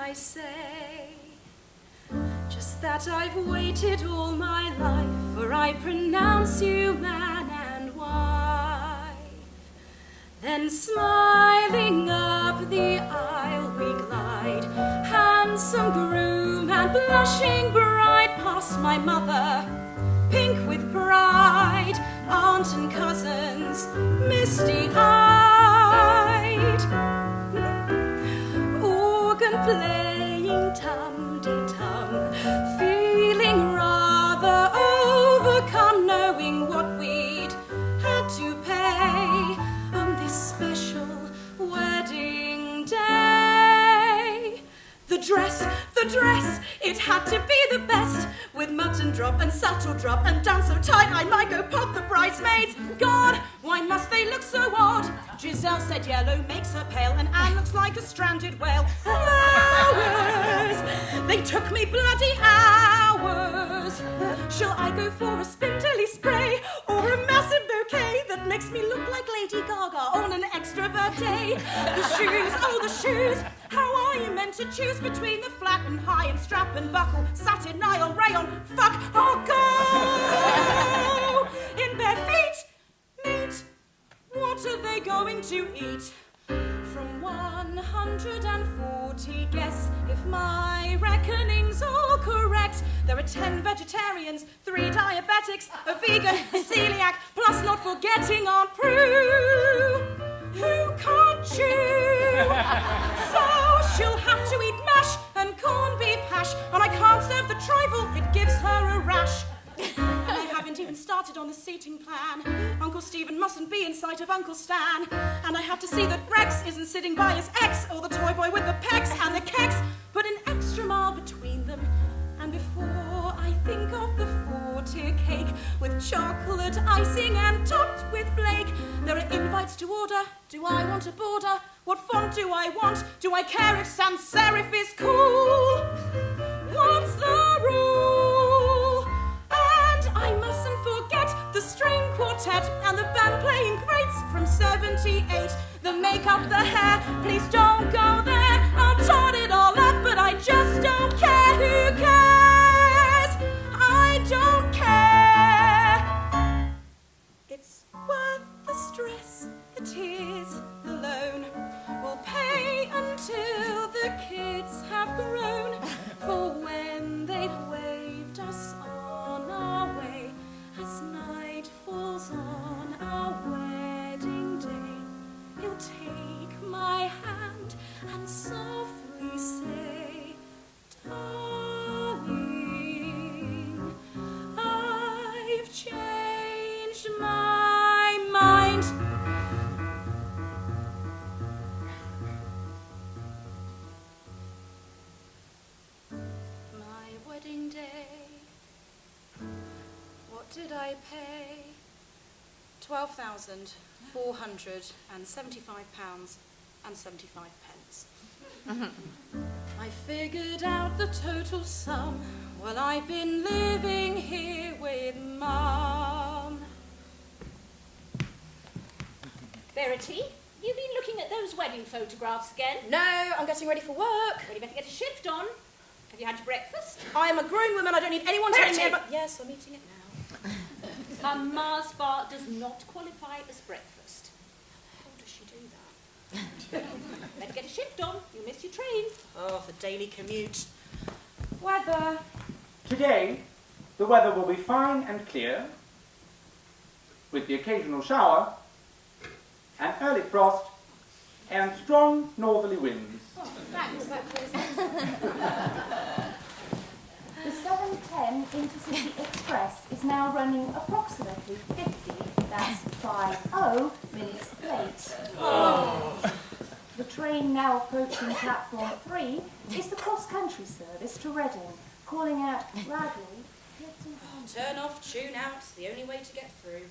I say? Just that I've waited all my life, for I pronounce you man and wife. Then smiling up the aisle we glide, handsome groom and blushing bride, past my mother, pink with pride, aunt and cousins, misty-eyed, organ playing tum-de-tum, feeling rather overcome, knowing what we'd had to pay on this special wedding day. The dress, it had to be the best, with mutton drop and saddle drop and done so tight I might go pop the bridesmaids. God, why must they look so odd? Giselle said yellow makes her pale, and Anne looks like a stranded whale. Hours, they took me bloody hours. Shall I go for a spindly spray, or a massive bouquet that makes me look like Lady Gaga on an extrovert day? The shoes, oh the shoes, how are you meant to choose between the flat and high and strap and buckle, satin, nylon, rayon, fuck, I'll go in bare feet, meat, what are they going to eat? From 140 guess, if my reckoning's all correct, there are 10 vegetarians, 3 diabetics, a vegan, a celiac, plus not forgetting Aunt Prue, who can't chew. So she'll have to eat mash and corned beef hash, and I can't serve the trifle, it gives her a rash. I haven't even started on the seating plan. Uncle Stephen mustn't be in sight of Uncle Stan, and I have to see that Rex isn't sitting by his ex, or the toy boy with the pecs and the keks. Put an extra mile between them, and before I think of the 4-tier cake with chocolate icing and topped with flake, there are invites to order. Do I want a border? What font do I want? Do I care if sans serif is cool? What's the rule? And I mustn't forget the string quartet and the band playing greats from 78. The makeup, the hair, please don't go there. I'll tot it all up, but I just don't care. Who cares? I don't care. It's worth the stress, the tears, the loan. We'll pay until the kids have grown. For when they've waved us on our way, as night falls on our wedding day, he'll take my hand and softly say, darling, I've changed my mind. My wedding day, what did I pay? £12,475.75. I figured out the total sum while I've been living here with Mum. Verity, you been looking at those wedding photographs again? No, I'm getting ready for work. Well, you better get a shift on. Have you had your breakfast? I am a grown woman. I don't need anyone telling me Verity! about... Yes, I'm eating it now. A Mars bar does not qualify as breakfast. How does she do that? Better get a shift on. You'll miss your train. Oh, the daily commute. Weather. Today, the weather will be fine and clear, with the occasional shower, an early frost, and strong northerly winds. Oh, thanks. The 7:10 Intercity Express is now running approximately 50, that's 50 minutes late. Oh. The train now approaching platform 3 is the cross-country service to Reading, calling out loudly, Turn off, tune out, it's the only way to get through.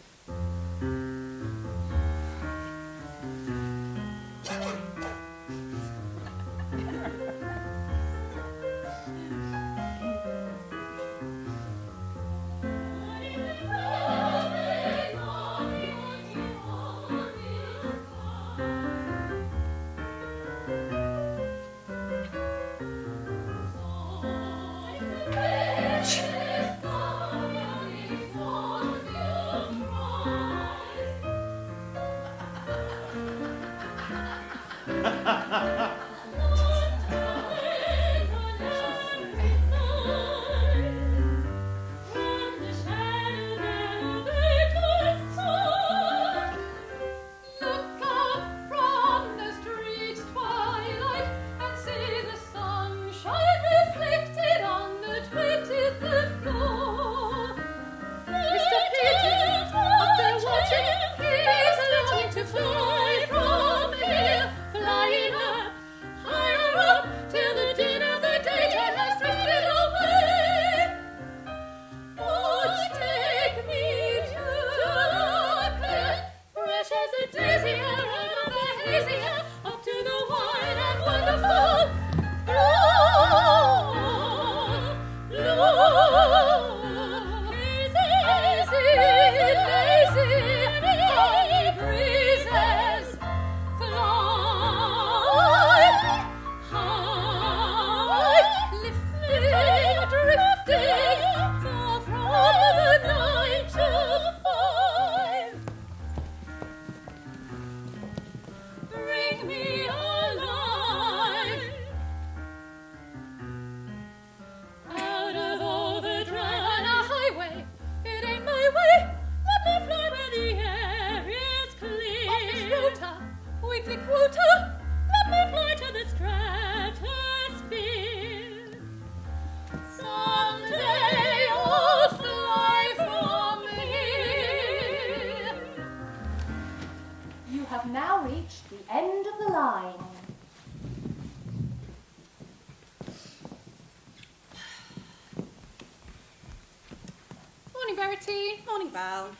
Verity. Morning, Val.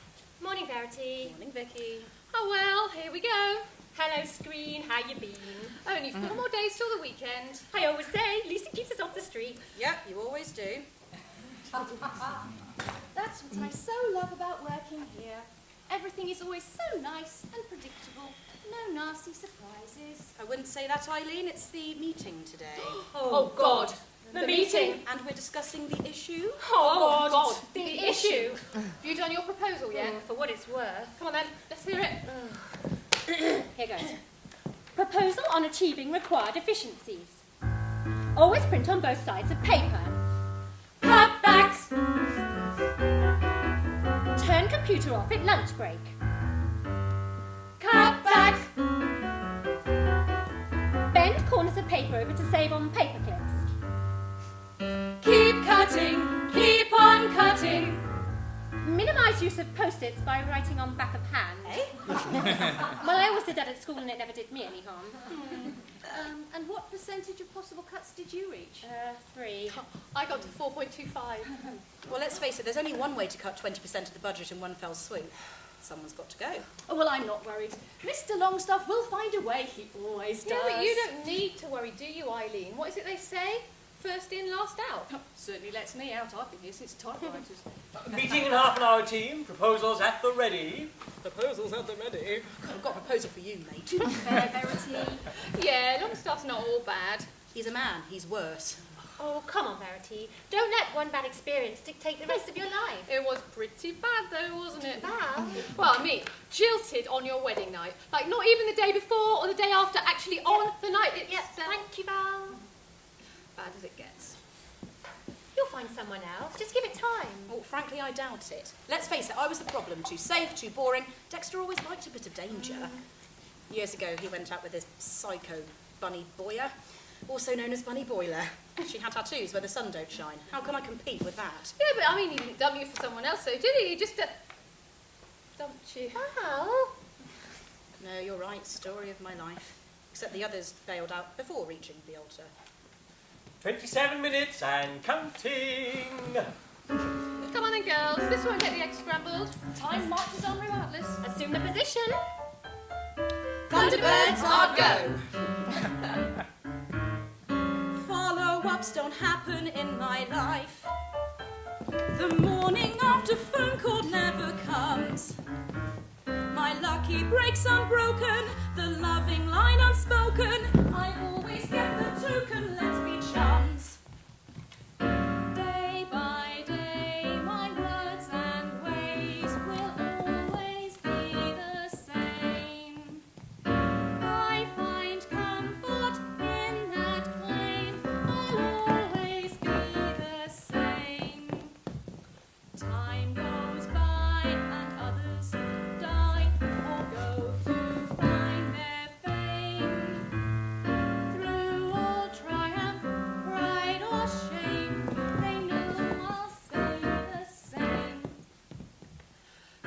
Morning, Verity. Morning, Vicky. Oh, well, here we go. Hello, screen. How you been? Only 4 more days till the weekend. I always say, Lisa keeps us off the street. Yep, you always do. That's what I so love about working here. Everything is always so nice and predictable. No nasty surprises. I wouldn't say that, Eileen. It's the meeting today. Oh, God. The meeting. And we're discussing the issue. Oh, God. The issue. Have you done your proposal yet? For what it's worth. Come on, then. Let's hear it. Here goes. Proposal on achieving required efficiencies. Always print on both sides of paper. Cutbacks. Turn computer off at lunch break. Cutbacks. Bend corners of paper over to save on paper clips. Keep cutting. Keep on cutting. Minimise use of post-its by writing on back of hand. Eh? Well, I always did that at school and it never did me any harm. And what percentage of possible cuts did you reach? 3. I got to 4.25. Well, let's face it, there's only one way to cut 20% of the budget in one fell swoop. Someone's got to go. Oh, well, I'm not worried. Mr. Longstaff will find a way. He always does. Yeah, but you don't need to worry, do you, Eileen? What is it they say? First in, last out. Certainly lets me out. I've been here since typewriters. Meeting in half an hour, team. Proposals at the ready. Proposals at the ready. I've got a proposal for you, mate. Fair, Verity. Yeah, Longstaff's not all bad. He's a man. He's worse. Oh, come on, Verity. Don't let one bad experience dictate the rest of your life. It was pretty bad, though, wasn't it? Bad? Well, I mean, jilted on your wedding night. Like, not even the day before or the day after, actually on the night itself. Thank you, Val. Bad as it gets. You'll find someone else. Just give it time. Well, frankly, I doubt it. Let's face it, I was the problem. Too safe, too boring. Dexter always liked a bit of danger. Years ago, he went out with this psycho Bunny Boyer, also known as Bunny Boiler. She had tattoos where the sun don't shine. How can I compete with that? Yeah, but I mean, he didn't dump you for someone else, though, did he? He just dumped you. Oh. No, you're right. Story of my life. Except the others bailed out before reaching the altar. 27 minutes and counting. Come on then, girls. This won't get the eggs scrambled. Time marches on regardless. Assume the position. Thunderbirds are go! Follow-ups don't happen in my life. The morning after phone call never comes. My lucky break's unbroken, the loving line unspoken. I always get the token, let's be chums. Day by day, my words and ways will always be the same. I find comfort in that claim. I'll always be the same. Time goes by and others die or go to find their fame. Through all triumph, pride or shame, they know I'll stay the same.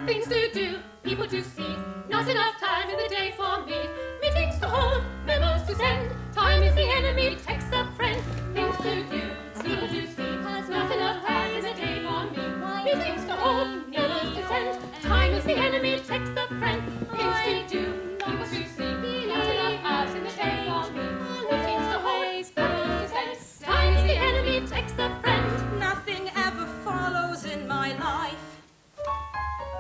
Things to do, people to see. Not enough time in the day for me. Meetings to hold, memos to send. Time is the enemy, text a friend. Things to do, people to see. Not enough time in the day for me. Meetings to hold, memos to send. Time is the enemy, text a friend. Things to do, people to see. Not enough hours in the day for me. Meetings to hold, memos to send. Time is the enemy, text a friend. Nothing ever follows in my life,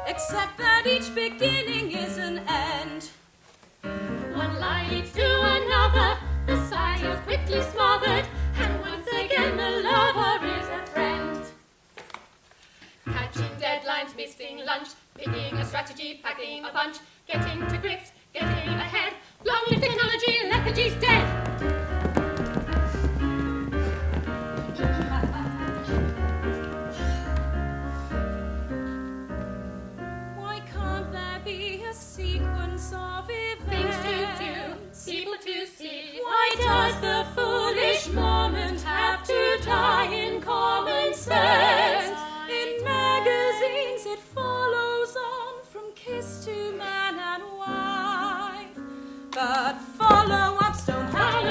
except that each beginning is an end. One lie leads to another, the silence quickly smothered, and once again the lover is a friend. Catching deadlines, missing lunch, picking a strategy, packing a punch, getting to grips, getting ahead. Long live technology, lethargy's dead. Why can't there be a sequence of events? Things to do, people to see. Why does the foolish moment have to die in common sense? In magazines it follows on from kiss to man and wife, but follow-ups don't happen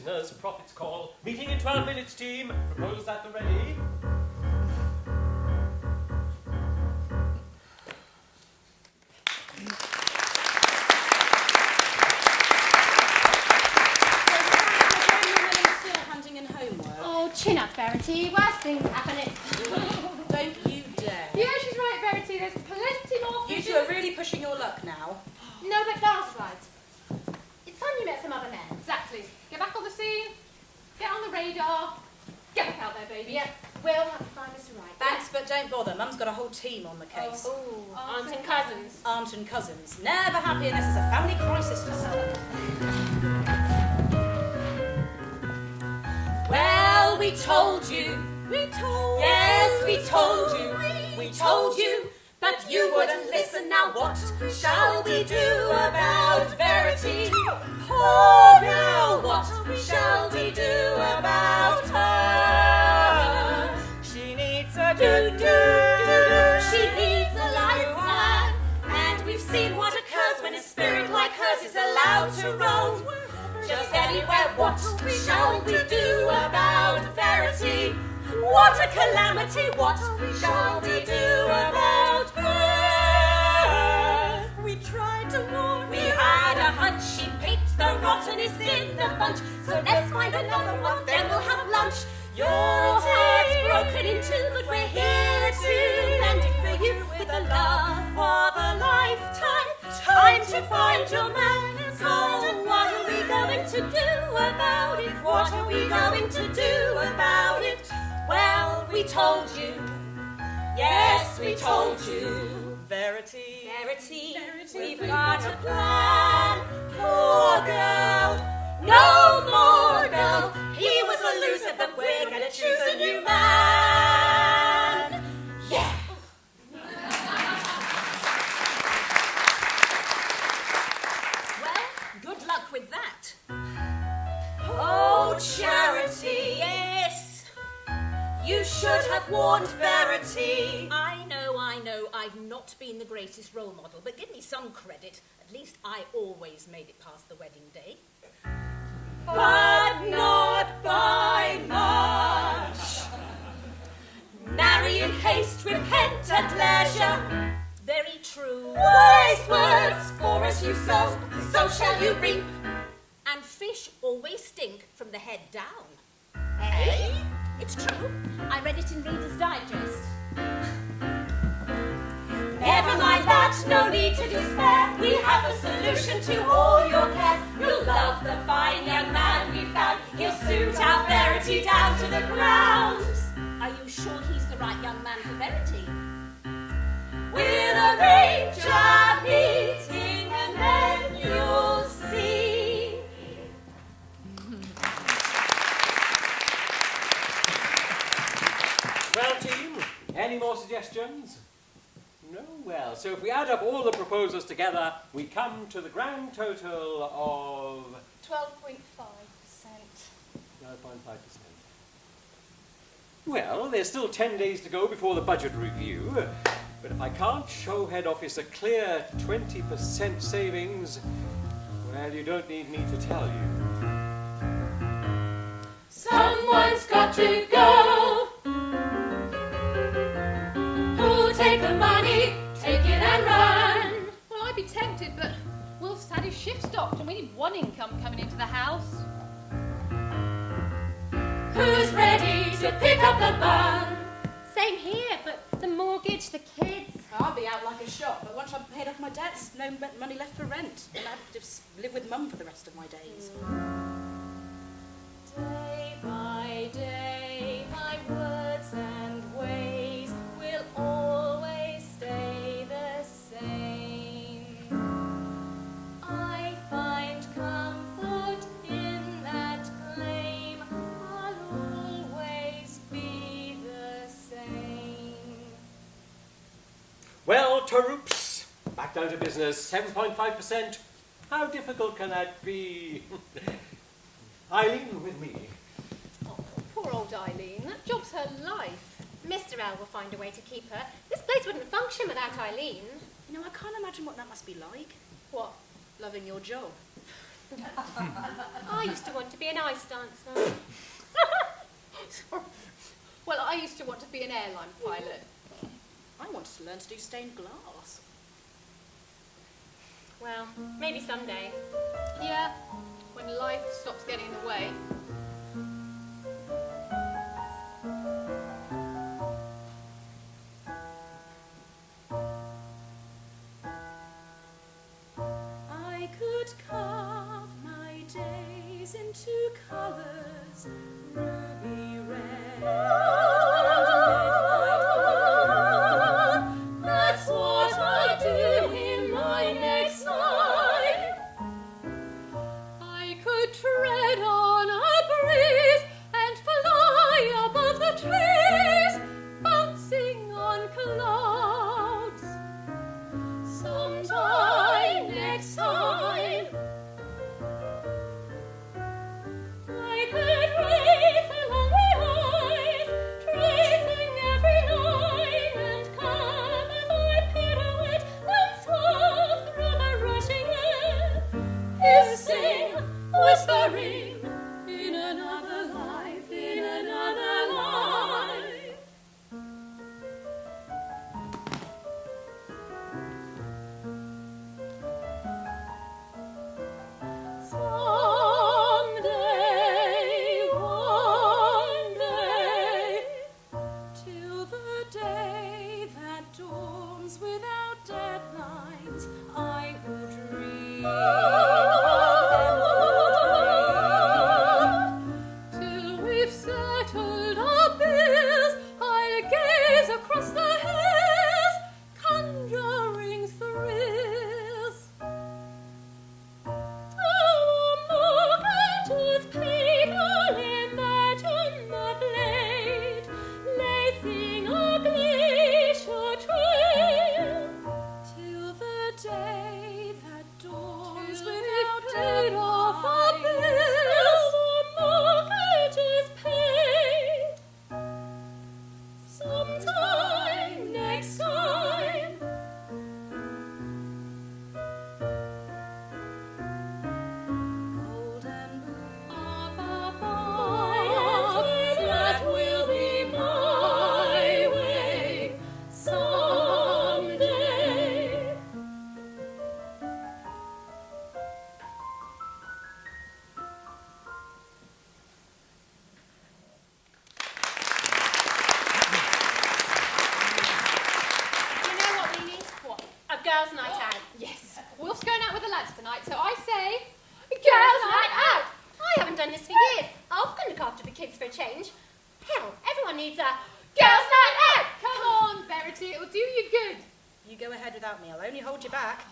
listeners, Prophet's Call. Meeting in 12 minutes, team. Proposals at the ready. Oh, chin up, Verity. Worse things happening. Don't you dare. Yeah, she's right, Verity. There's plenty more You fishes. two are really pushing your luck now. No, but Val's right. It's fun you met some other men. Exactly. Get back on the scene. Get on the radar. Get back out there, baby. Yep. We'll have to find Mr. Right. Thanks, but don't bother. Mum's got a whole team on the case. Oh, aunts and cousins. Aunt and cousins. Never happy unless it's a family crisis to solve. Well, we told you. We told you. Yes, we told you. We told you. But you wouldn't listen. Now what shall we do about Verity? Poor girl, what shall we do about her? She needs a do-do. She needs a lifeline. And we've seen what occurs when a spirit like hers is allowed to roam just anywhere. What shall we do about Verity? What a calamity! What shall we do about her? We tried to warn. We had a hunch. She picked the rottenest in the bunch. So let's find another one, then we'll have lunch. Your heart's broken in two, but we're here to mend it for you with the love of a lifetime. Time to find your man. So what are we going to do about it? What are we going to do about it? Well, we told you. Yes, we told you. Verity, Verity, we've got a plan. Poor girl, no more, no. He was a loser, but we're gonna choose a new man. Yeah. Well, good luck with that. Oh, Charity, yes. You should have warned Verity. I know, I've not been the greatest role model, but give me some credit. At least I always made it past the wedding day. But not by much. Marry in haste, repent at leisure. Very true. Wise words, for as you sow, so shall you reap. And fish always stink from the head down. Eh? It's true. I read it in Reader's Digest. Never mind that, no need to despair. We have a solution to all your cares. You'll love the fine young man we found. He'll suit our Verity down to the ground. Are you sure he's the right young man for Verity? We'll arrange a meeting and then you'll see. Well, team, any more suggestions? No? Well, so if we add up all the proposals together, we come to the grand total of 12.5%. 9.5%. Well, there's still 10 days to go before the budget review, but if I can't show head office a clear 20% savings, well, you don't need me to tell you. Someone's got to go. Who'll take the money, take it and run? Well, I'd be tempted, but Wilkes had his shift stopped and we need one income coming into the house. Who's ready to pick up the bun? Same here, but the mortgage, the kids. I'll be out like a shot, but once I've paid off my debts, no money left for rent. And I have to just live with Mum for the rest of my days. Day by day, my words and ways will always stay the same. I find comfort in that claim. I'll always be the same. Well, Teroops, back down to business, 7.5%. How difficult can that be? Eileen with me. Oh, poor old Eileen. That job's her life. Mr. L will find a way to keep her. This place wouldn't function without Eileen. You know, I can't imagine what that must be like. What? Loving your job. I used to want to be an ice dancer. Well, I used to want to be an airline pilot. I wanted to learn to do stained glass. Well, maybe someday. Yeah, when life stops getting in the way. I could carve my days into colours, ruby red. That's what I do in my next life. I could tread on a breeze and fly above the trees, bouncing on clouds. Sometime next time, I could race along the lines, tracing every line, and come as I pirouette and swirl through the rushing air, hissing, whispering, in another life, in another life. Someday, one day, Till the day that dawns without deadlines, I will dream. Till we've settled our bills, I'll gaze across the hills, conjuring thrills. Mortgage's people imagine the blade, lacing a glacier trail. Till the day that dawns Till without we've paid off our deadlines. The mortgage is paid. Sometime next time. Golden That will be my way someday. You know what we need? What? A girls' night out. Yes, Wolf's going out with the lads tonight, so I say, Girls' night out! I haven't done this for years. I'll look after the kids for a change. Hell, everyone needs a girls' night out! come on, Verity, it'll do you good. You go ahead without me. I'll only hold you back.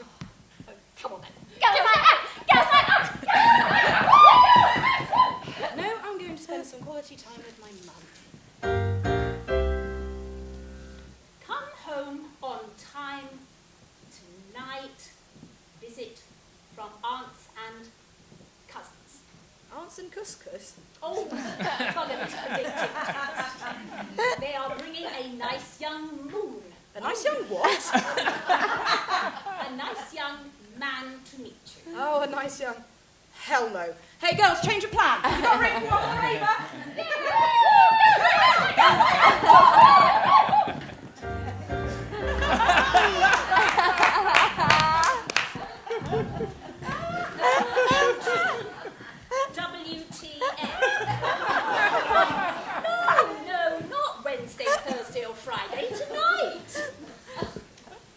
Come on then. Girls' night out! Girls' night out! No, I'm going to spend some quality time with my mum. Come home on time tonight. Visit from aunts and cousins. Aunts and couscous. Oh, Collins predicted. They are bringing a nice young moon. A nice young what? A nice young man to meet you. Oh, a nice young... Hell no. Hey, girls, change your plan. You got ready for your neighbour? WTF. No, not Wednesday, Thursday or Friday. Tonight.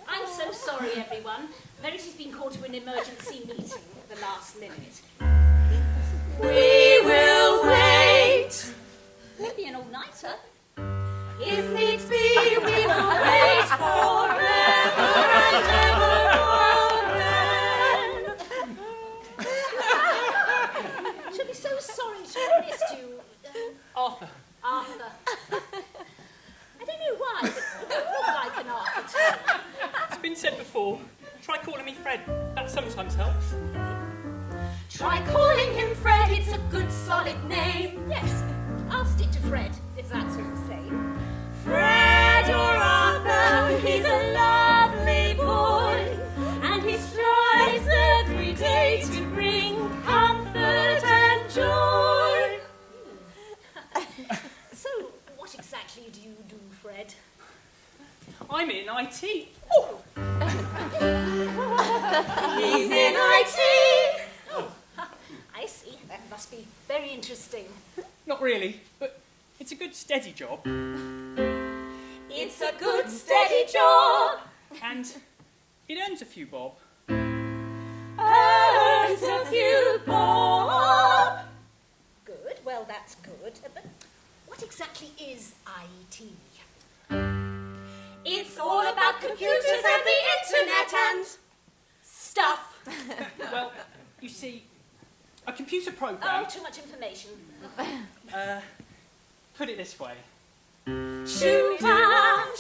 I'm so sorry, everyone. Verity's been called to an emergency meeting at the last minute. We will wait. Maybe an all-nighter. If needs be, we will wait forever and ever. She'll be so sorry to have missed you. Arthur. Arthur. I don't know why, but you don't look like an Arthur to me. It's been said before. Try calling me Fred. That sometimes helps. Try calling him Fred, it's a good solid name. Yes, I'll stick to Fred, if that's all the same. Fred or Arthur, he's a lovely boy, and he strives every day to bring do, Fred? I'm in IT. Oh! He's in IT! Oh, I see. That must be very interesting. Not really, but it's a good steady job. It's a good steady job. And it earns a few bob. Earns a few bob. Good, well that's good. But what exactly is IT? It's all about computers and the internet and stuff. Well, you see, a computer Oh, program... too much information. Put it this way. Shooter,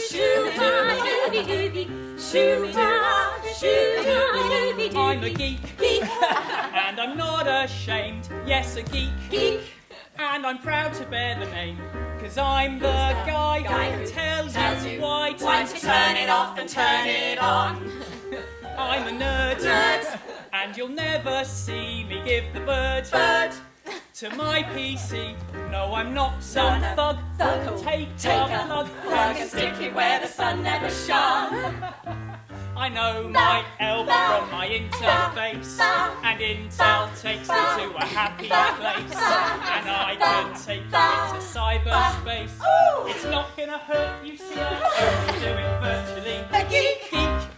shooter, doobie-doobie. Shooter, shooter, doobie-doobie. I'm a geek. And I'm not ashamed. Yes, a geek. And I'm proud to bear the name. 'Cause I'm the guy who tells you why to turn it off and turn it on. I'm a nerd. And you'll never see me give the bird to my PC. No, I'm not some thug. Take a plug and stick it where the sun never shone. I know my elbow from my interface, and Intel takes me to a happy place, and I can take you into cyberspace. It's not gonna hurt, you see, I only do it virtually. A geek, and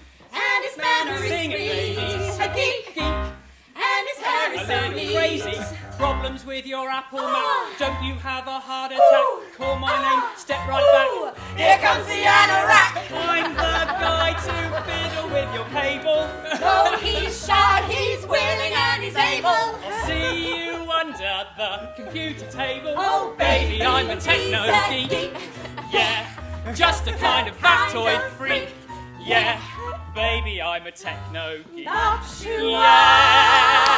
his manner is Sing it, ladies. sweet. A geek, and his hair is A so little neat. crazy. Problems with your Apple Mac. Don't you have a heart attack? Call my name, step right back. Here comes the anorak. I'm the guy to fiddle with your cable. Oh, he's shy, he's willing, and he's able. I'll see you under the computer table. Oh, baby, I'm a techno he's a geek. Yeah, just a kind of factoid freak. Yeah, baby, I'm a techno geek. Loves you Yeah.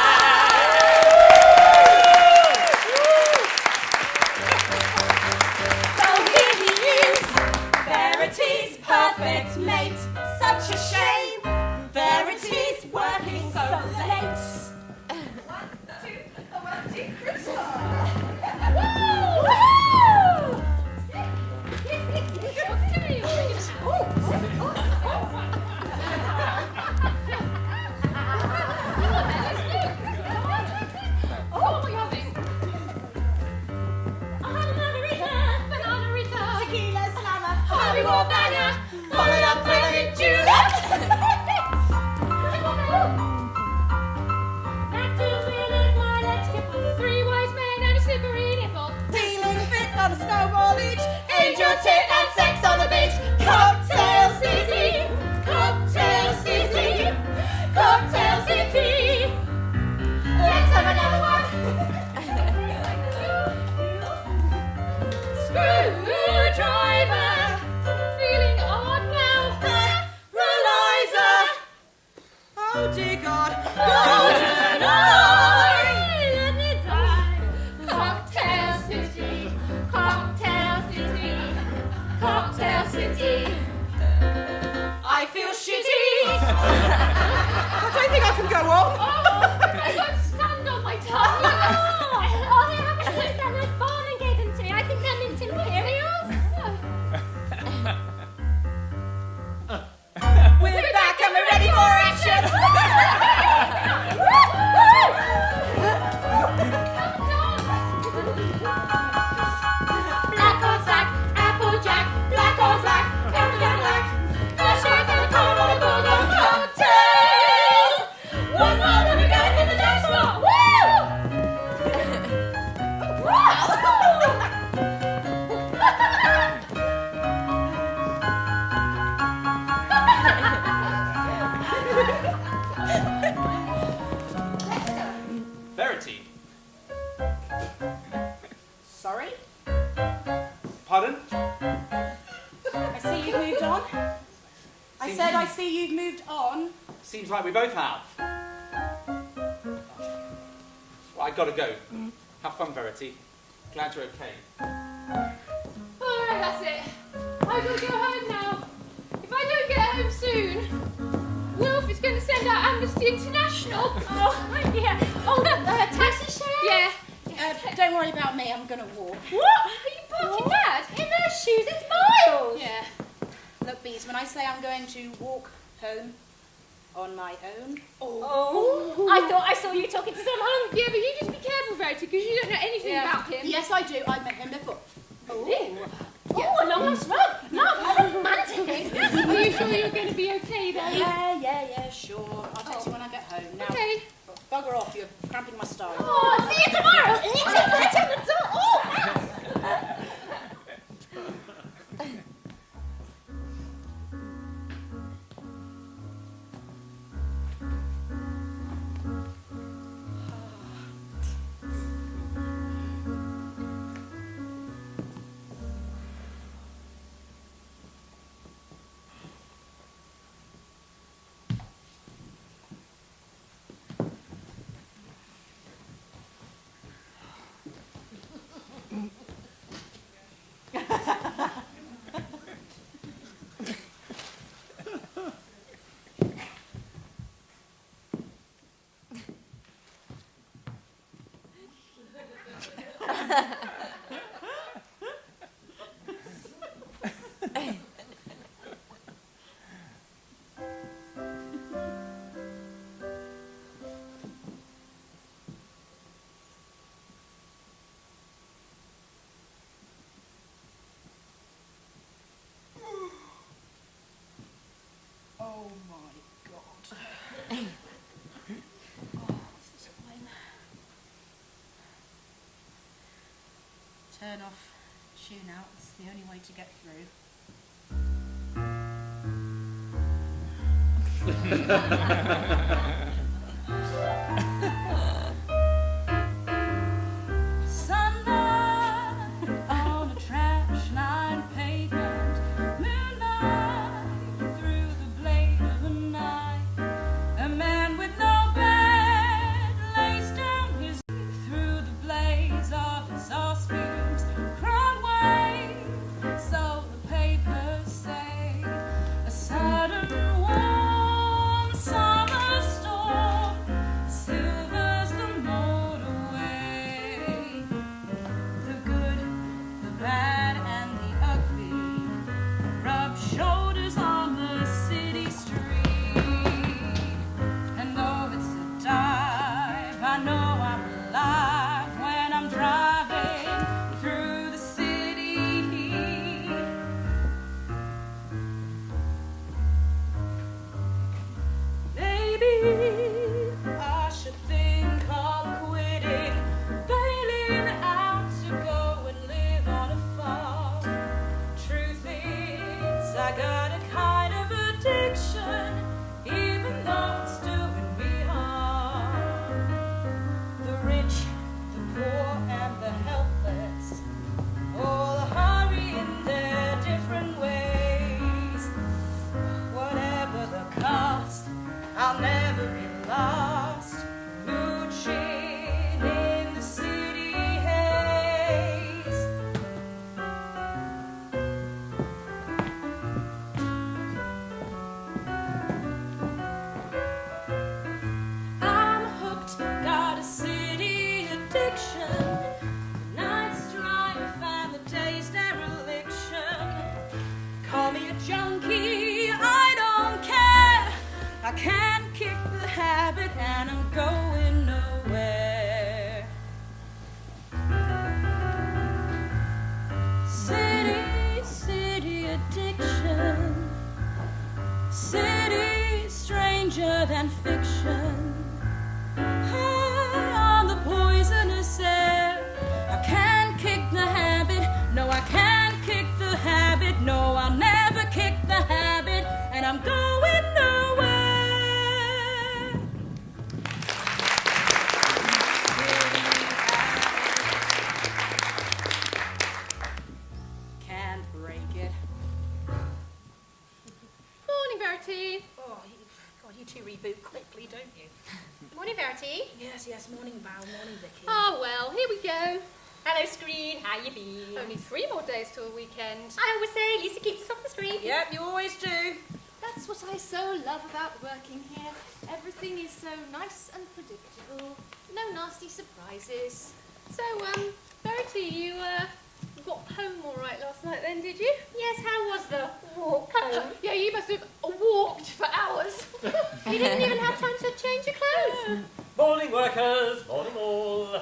So here he is, Verity's perfect mate. Such a shame, Verity's working so late. 1, 2, Christmas. Tequila slammer, Harry War banger, followed up by a julep. Feeling fit on a snowball beach, angel tit and sex on the beach. Cocktail City, Cocktail City, Cocktail City. Let's have another one. Screwdriver, Feeling odd now. paralyzer. Oh dear God, golden eye. Let me die. Cocktail City, Cocktail City, Cocktail City. I feel shitty. I don't think I can go on. I got sand on my tongue. Oh, they have a sweet Sanders Barn and Gaydon tea. I think they're mint imperials. We're back and we're ready for action. Black or black, apple jack, black or black, apple black. The shirt and the coat on the bulldog cocktail. One more than we got in the dance floor. Verity. Sorry? Pardon? I see you've moved on. I said I see you've moved on. Seems like we both have. Well, I gotta go. Have fun, Verity. Glad you're okay. Alright, that's it. I gotta go home now. If I don't get home soon, Wilf is going to send out Amnesty International. Oh, yeah. Oh, taxi share? Yeah. Don't worry about me, I'm gonna walk. What? Are you parking Dad? In their shoes, it's miles. Yeah. Look, Bees, when I say I'm going to walk home on my own... Oh. I thought I saw you talking to someone. Yeah, but you just be careful, Verity, because you don't know anything about him. Yes, I do. I've met him before. Oh, a long lost rug. Love, how romantic. Are you sure you're going to be okay, though? Yeah, sure. I'll text you when I get home. Now, Okay. bugger off, you're cramping my style. Oh, see you tomorrow. It's right on the door. Oh. Oh my God. This is fine. Turn off, tune out. It's the only way to get through. Sunlight on a trash line pavement, moonlight through the blade of a knife. A man with no bed lays down his through the blaze of exhaust fumes. Crowd wave, so the papers say. A sudden warm summer storm silvers the motorway. The good, the bad, and the ugly rub shoulders on the city street. And though it's a dive, I know I'm alive when I'm driving through the city. Maybe I should think of quitting, bailing out to go and live on a farm. Truth is, I got a kind of addiction, even though it's doing me harm. The rich, the poor, and the helpless all hurry in their different ways. Whatever the cost, I'll never be lost, mooching in the city haze. I'm hooked, got a city addiction. The night's strife and the day's dereliction. Call me a junkie, I don't care. I can't kick the habit and I'm going nowhere. City addiction. City stranger than fiction. High on the poisonous air. I can't kick the habit. No, I can't kick the habit. No, I'll never kick the habit. And I'm going nowhere. Can't break it. Morning, Verity. Oh, God, you two reboot quickly, don't you? Morning, Verity. Yes, morning Val, morning Vicky. Oh, well, here we go. Hello, screen. How you been? Only 3 more days till the weekend. I always say Lisa keeps us off the street. Yep, you always do. That's what I so love about working here. Everything is so nice and predictable. No nasty surprises. So, Verity, you You got home all right last night then, did you? Yes, how was the walk home? Yeah, you must have walked for hours. You didn't even have time to change your clothes. Morning, workers. Morning, all.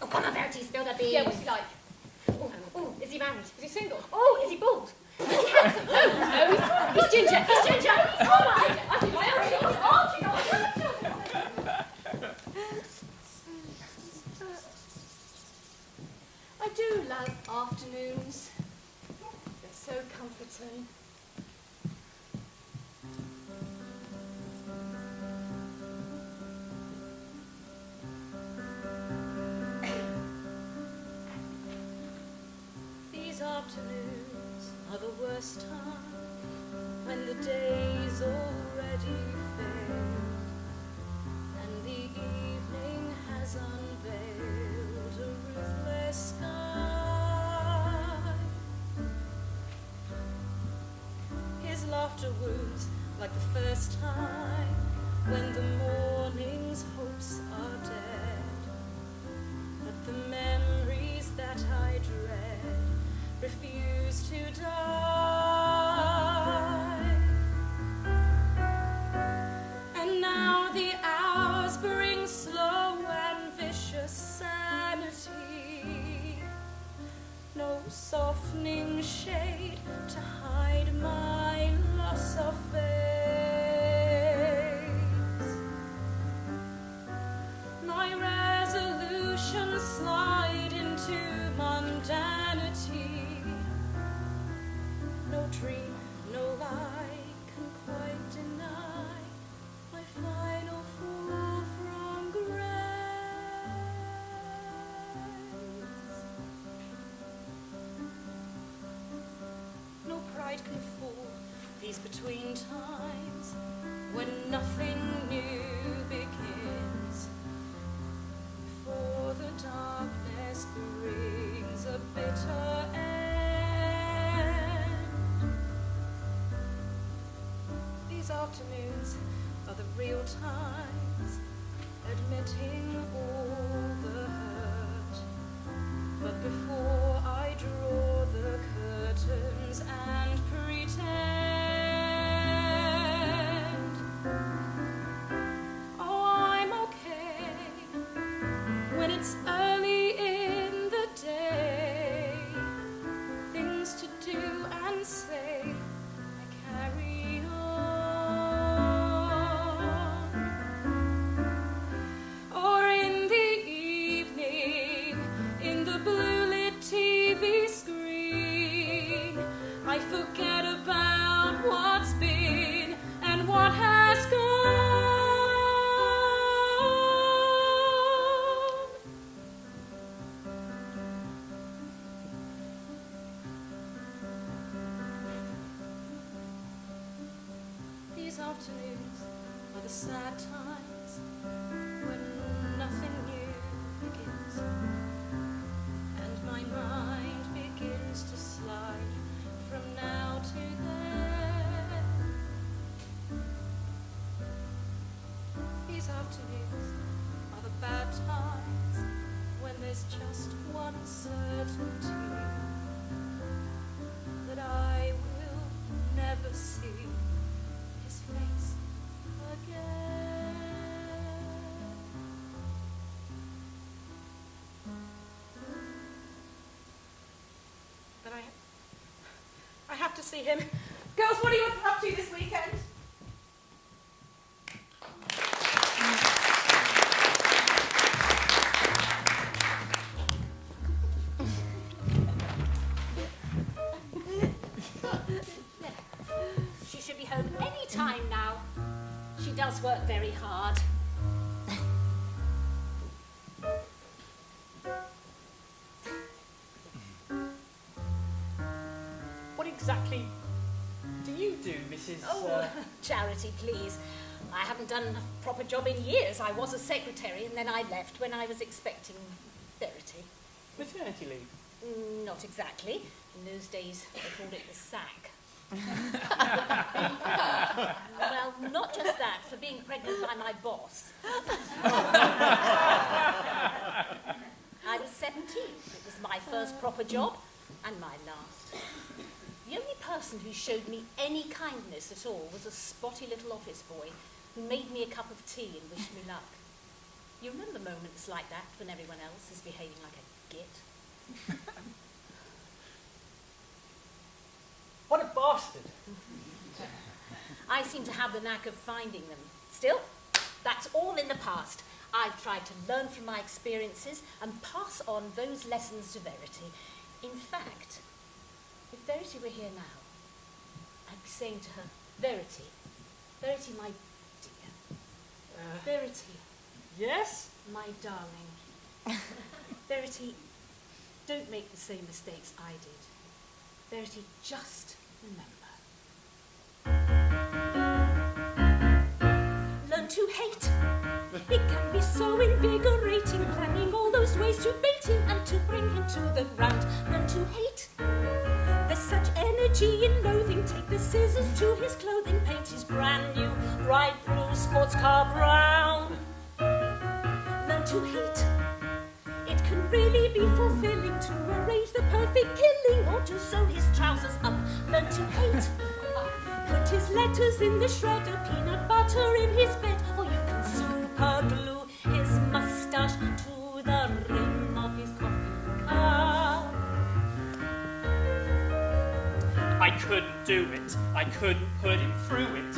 Oh, come on, Verity, spill the beans. Yeah, what's he like? Oh, is he married? Is he single? Oh, is he bald? Is he handsome? No, he's ginger. He's ginger. Oh, my. I didn't know. Oh, you know. I do love afternoons. They're so comforting. These afternoons are the worst time, when the day's already failed and the evening has unveiled a ruthless sky. His laughter wounds like the first time, when the morning's hopes are dead, but the memories that I dread refuse to die. And now the hours bring slow and vicious sanity, no softening shade to hide my loss of face. My resolutions slide into mundanity. No dream, no lie can quite deny my final fall from grace. No pride can fool these between times, when nothing new begins, before the darkness brings a bitter end. These afternoons are the real times, admitting all the hurt. But before I draw the curtains and pretend, oh, I'm okay when it's early in the day. Things to do and say, I carry on. Or in the evening, in the blue lit TV screen, I forget about what's been and what has gone. These afternoons are the sad times, when nothing new begins, and my mind begins to slide from now to then. These afternoons are the bad times, when there's just one certainty, that I will never see his face again. But I have to see him. Girls, what are you up to this weekend? She should be home any time now. She does work very hard. What exactly do you do, Mrs. Oh, charity, please. I haven't done a proper job in years. I was a secretary and then I left when I was expecting Verity. Maternity leave? Not exactly. In those days, they called it the sack. Well, not just that, for being pregnant by my boss. I was 17. It was my My first proper job, and my last. The only person who showed me any kindness at all was a spotty little office boy who made me a cup of tea and wished me luck. You remember moments like that when everyone else is behaving like a git? What a bastard! I seem to have the knack of finding them. Still, that's all in the past. I've tried to learn from my experiences and pass on those lessons to Verity. In fact, if Verity were here now, I'd be saying to her, Verity, Verity, my dear. Verity. Yes? My darling. Verity, don't make the same mistakes I did. Verity, just remember. Learn to hate. It can be so invigorating, planning all those ways to bait him and to bring him to the ground. Learn to hate. There's such energy in loathing. Take the scissors to his clothing, paint his brand new bright blue sports car brown. Learn to hate. It can really be fulfilling to arrange the perfect killing or to sew his trousers up. Learn to hate. Put his letters in the shredder, peanut butter in his bed, or you can super glue his moustache to the rim of his coffee cup. I couldn't do it. I couldn't put him through it.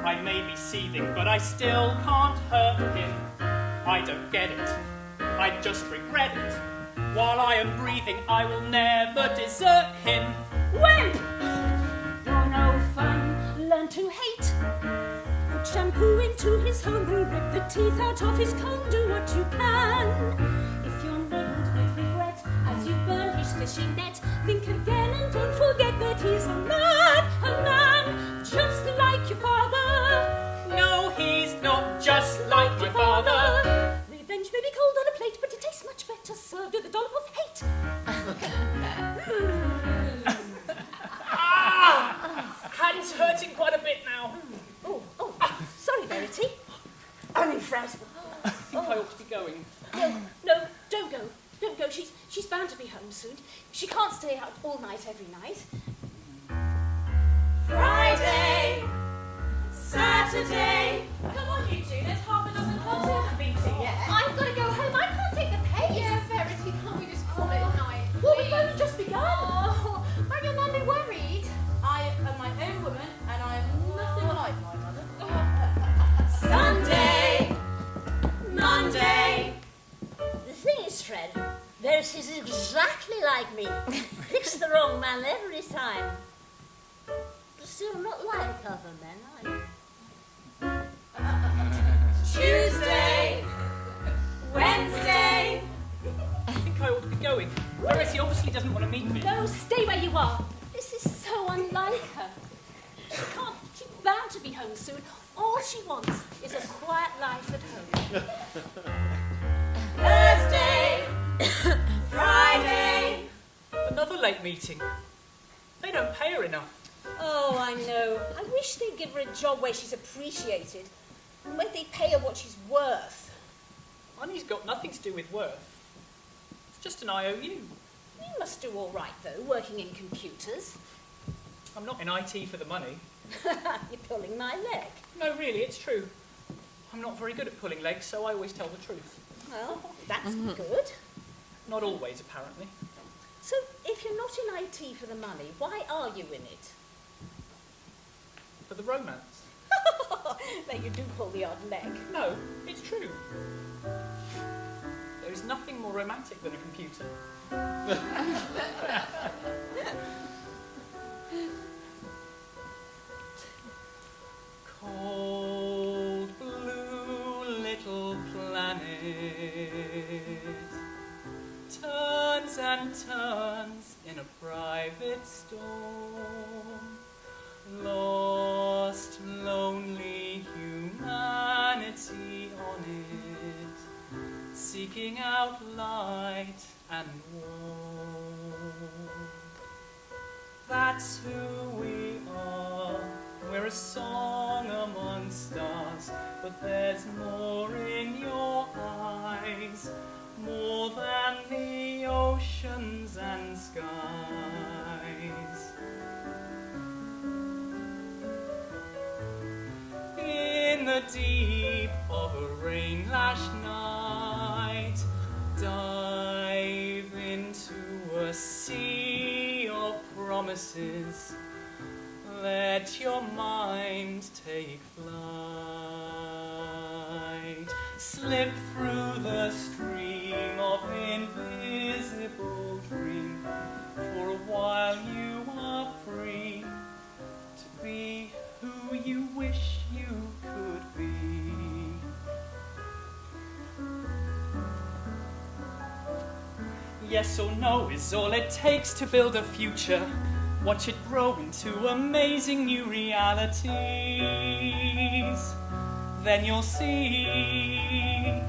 I may be seething, but I still can't hurt him. I don't get it. I just regret it. While I am breathing, I will never desert him. Wimp! You're no fun. Learn to hate. Put shampoo into his homebrew, rip the teeth out of his comb, do what you can. If you're riddled with regret as you burn his fishing net, think again and don't forget that he's a man, just like your father. No, he's not just like my father. Revenge may be cold on a plate, but it tastes much better served with a dollop of hate. Hand's hurting quite a bit now. Oh, sorry, Verity. Only Fred. I think I ought to be going. No, don't go. Don't go. She's bound to be home soon. She can't stay out all night every night. Friday, Saturday. Come on, you two. There's half a dozen clubs we haven't been to yet. I've got to go home. I can't take the pace. Yeah, Verity, can't we just call it a night? Well, we've only just begun. Oh, won't your mum be worried? I am my own woman, and I am nothing like my mother. Sunday, Monday. The thing is, Fred, Verity's exactly like me. Picks the wrong man every time. Still not like other men, are you? Tuesday, Wednesday. I think I ought to be going. Verity obviously doesn't want to meet me. No, stay where you are. This is so unlike her. She's bound to be home soon. All she wants is a quiet life at home. Thursday, Friday. Another late meeting. They don't pay her enough. Oh, I know. I wish they'd give her a job where she's appreciated and where they'd pay her what she's worth. Money's got nothing to do with worth. It's just an IOU. You must do all right, though, working in computers. I'm not in IT for the money. You're pulling my leg. No, really, it's true. I'm not very good at pulling legs, so I always tell the truth. Well, that's good. Not always, apparently. So, if you're not in IT for the money, why are you in it? For the romance. Then you do pull the odd leg. No, it's true. There is nothing more romantic than a computer. Cold blue little planet turns and turns in a private storm. Lost, lonely humanity on it, seeking out light and warmth. That's who we are. We're a song among stars, but there's more in your eyes. more than the oceans and skies. In the deep of a rain-lashed night, dive into a sea of promises. Let your mind take flight. Slip through the stream of invisible dream. For a while you are free to be who you wish you could be. Yes or no is all it takes to build a future. Watch it grow into amazing new realities. Then you'll see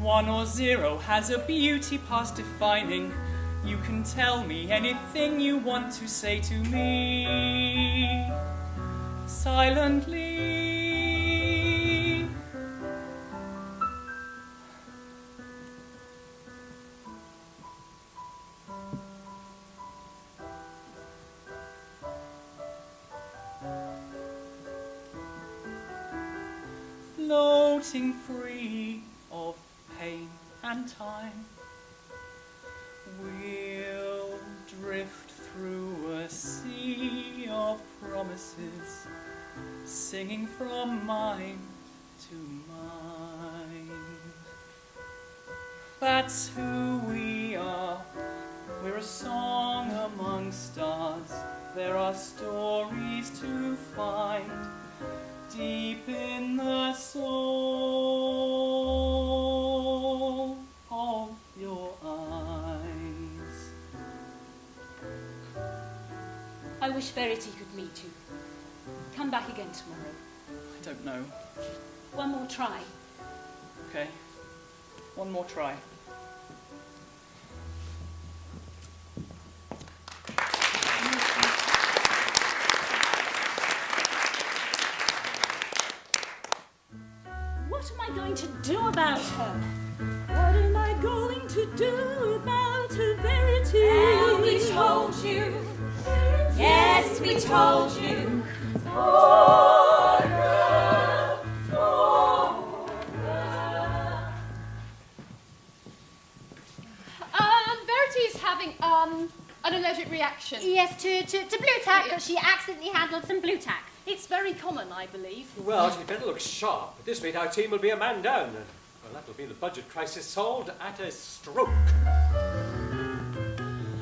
1 or 0 has a beauty past defining. You can tell me anything you want to say to me silently. Floating free of pain and time, we'll drift through a sea of promises, singing from mind to mind. That's who we are. We're a song among stars. There are stories to find deep in the soul of your eyes. I wish Verity could meet you. Come back again tomorrow. I don't know. One more try. Okay. One more try. What am I going to do about her? What am I going to do about her, Verity? Well, we told you. Yes, we told you. Verity is having an allergic reaction. Yes, to blue tack, because she accidentally handled some blue tack. It's very common, I believe. Well, she better look sharp. At this rate, our team will be a man down. Well, that'll be the budget crisis solved at a stroke.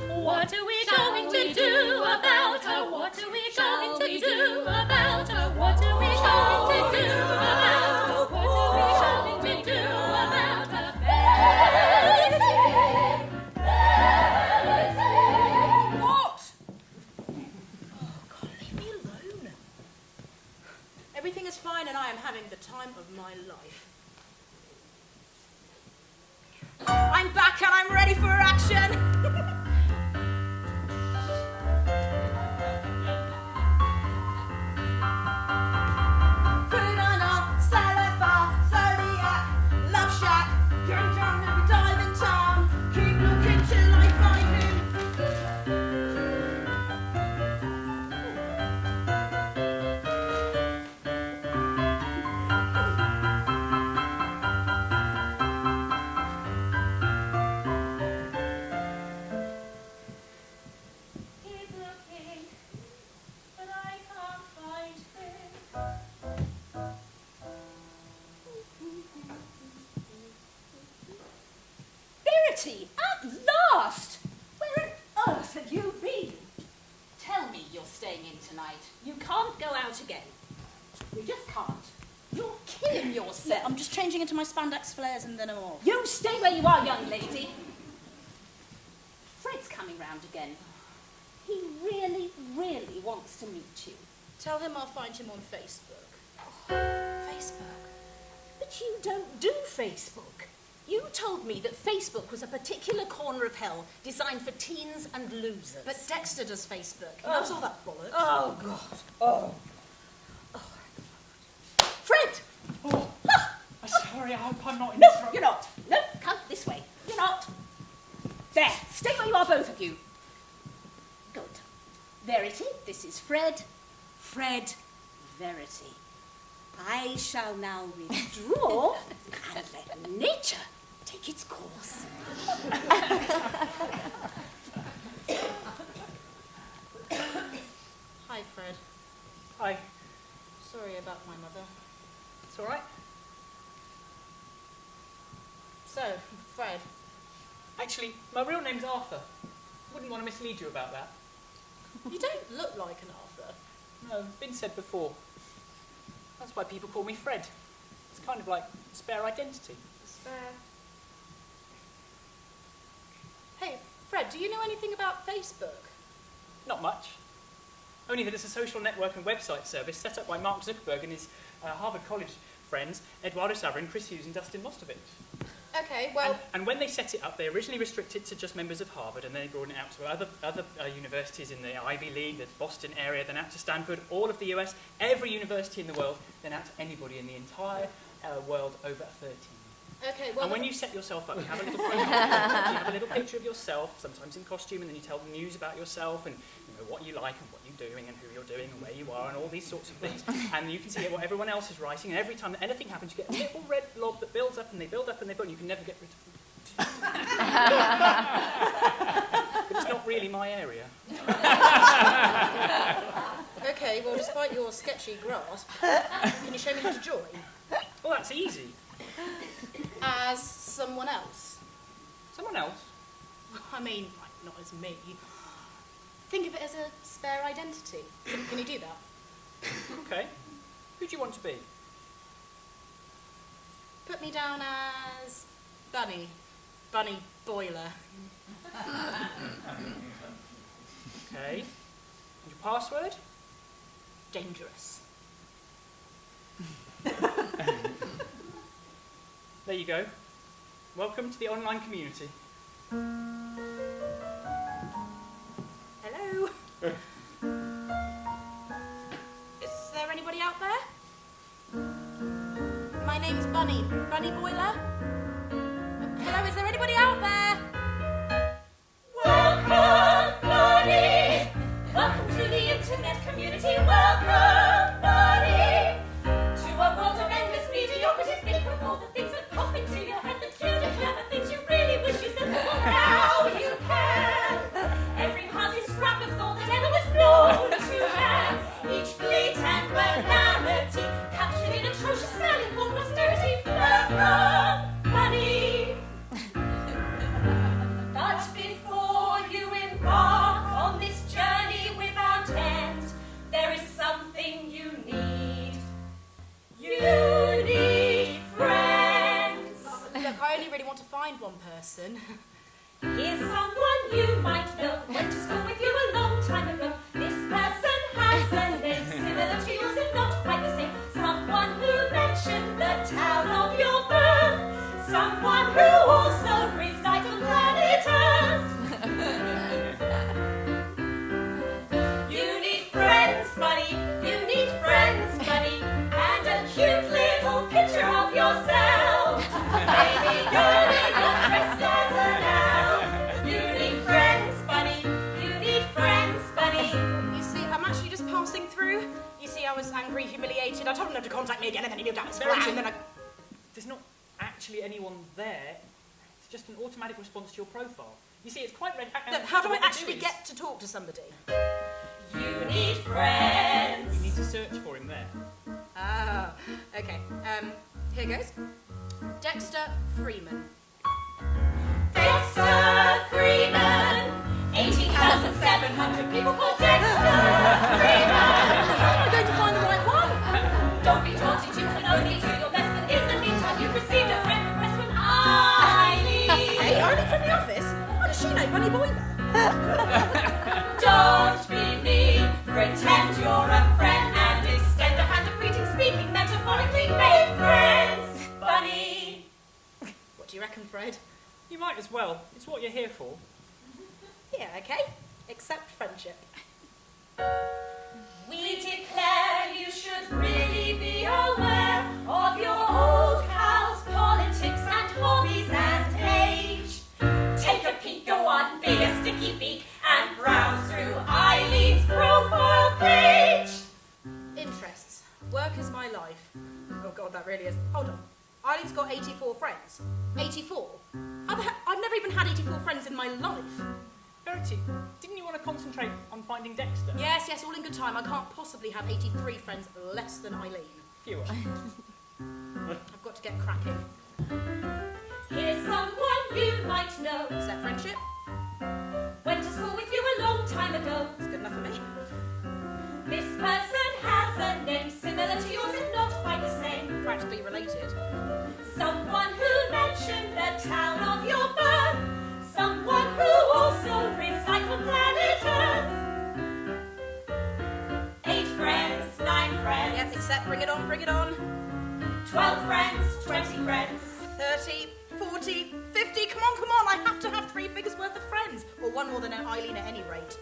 What are we going to do about her? What are we going to do about her? What are we going to do about her? What are we going to do about her? What? Oh, God, leave me alone. Everything is fine and I am having the time of my life. I'm back and I'm ready for action. At last! Where on earth have you been? Tell me you're staying in tonight. You can't go out again. You just can't. You're killing yourself. I'm just changing into my spandex flares and then I'm off. You stay where you are, young lady. Fred's coming round again. He really, really wants to meet you. Tell him I'll find him on Facebook. Facebook? But you don't do Facebook. You told me that Facebook was a particular corner of hell designed for teens and losers. But Dexter does Facebook. He knows all that bollocks. Oh, God. Oh. Fred! Oh, I'm sorry, I hope I'm not in No, trouble. you're not. No, come this way. You're not. There, stay where you are, both of you. Good. Verity, this is Fred. Fred, Verity. I shall now withdraw and let nature take its course. Hi, Fred. Hi. Sorry about my mother. It's all right. So, Fred. Actually, my real name's Arthur. Wouldn't want to mislead you about that. You don't look like an Arthur. No, it's been said before. That's why people call me Fred. It's kind of like spare identity. Spare. Hey, Fred, do you know anything about Facebook? Not much. Only that it's a social network and website service set up by Mark Zuckerberg and his Harvard College friends, Eduardo Saverin, Chris Hughes and Dustin Mostovich. Okay, well... And when they set it up, they originally restricted it to just members of Harvard, and then they brought it out to other universities in the Ivy League, the Boston area, then out to Stanford, all of the US, every university in the world, then out to anybody in the entire world over 13. Okay, well... And when you set yourself up, you have a little profile, you have a little picture of yourself, sometimes in costume, and then you tell the news about yourself, and you know, what you like, and what you're doing, and who you're doing, and where you are, and all these sorts of things. And you can see what everyone else is writing, and every time that anything happens, you get a little red blob that builds up, and they build up, and they build, and you can never get rid of them. But it's not really my area. Okay, well, despite your sketchy grasp, can you show me how to join? Well, that's easy. As someone else? Someone else? I mean, not as me. Think of it as a spare identity. Can you do that? Okay. Who do you want to be? Put me down as Bunny. Bunny Boiler. Okay. And your password? Dangerous. There you go. Welcome to the online community. Hello? Is there anybody out there? My name's Bunny. Bunny Boiler? Hello, is there anybody out there? Welcome, Bunny! Welcome to the internet community. Welcome, Bunny! To a world of endless mediocrity. Think of all the things that pop into your head, the cute and clever things you really wish you said. Well, now you can. Every passing scrap of thought that ever was known to man. Each fleet and banality captured in atrocious spelling for posterity. Welcome, Bunny! But before you embark on this journey without end, there is something you need. You need friends. Look, I only really want to find one person. Here's someone you might know, went to school with you a long time ago. This person has a name similar to yours if not quite the same. Someone who mentioned the town of your birth. Someone who also resides on planet Earth. You need friends, buddy. You need friends, buddy. And a cute little picture of yourself. Baby girl in your dress as an elf. You need friends, buddy. You need friends, buddy. You see, I'm actually just passing through. You see, I was angry, humiliated. I told him not to contact me again, and then he moved out his flat, and then I... There's not actually anyone there. It's just an automatic response to your profile. You see, it's quite red. Look, how do I actually get to talk to somebody? You need friends. You need to search for him there. Ah, okay. Here goes. Dexter Freeman. Dexter Freeman. 18,700 people call Dexter Freeman. How am I going to find the right one? Don't be daunted, you can only do your best. And in the meantime, you've received a friend request from Eileen. Hey, Eileen from the office? How does she know Bunny Boiler? Don't be mean. Pretend you're a friend and extend a hand of greeting, speaking metaphorically. Make friends, Bunny. What do you reckon, Fred? You might as well. It's what you're here for. Yeah, okay. Accept friendship. We declare you should really be aware of your old pals' politics and hobbies really is. Hold on. Eileen's got 84 friends. 84? How the heck? I've never even had 84 friends in my life. Verity, didn't you want to concentrate on finding Dexter? Yes, all in good time. I can't possibly have 83 friends less than Eileen. Fewer. I've got to get cracking. Here's someone you might know. Is that friendship? Went to school with you a long time ago. It's good enough for me. This person has a name similar to yours and not quite the same. Practically related. Someone who mentioned the town of your birth. Someone who also resides on planet Earth. 8 friends, 9 friends. Yep, except bring it on. 12 friends, 20 friends. 30, 40, 50. Come on. I have to have 3 figures worth of friends. Or one more than Eileen at any rate.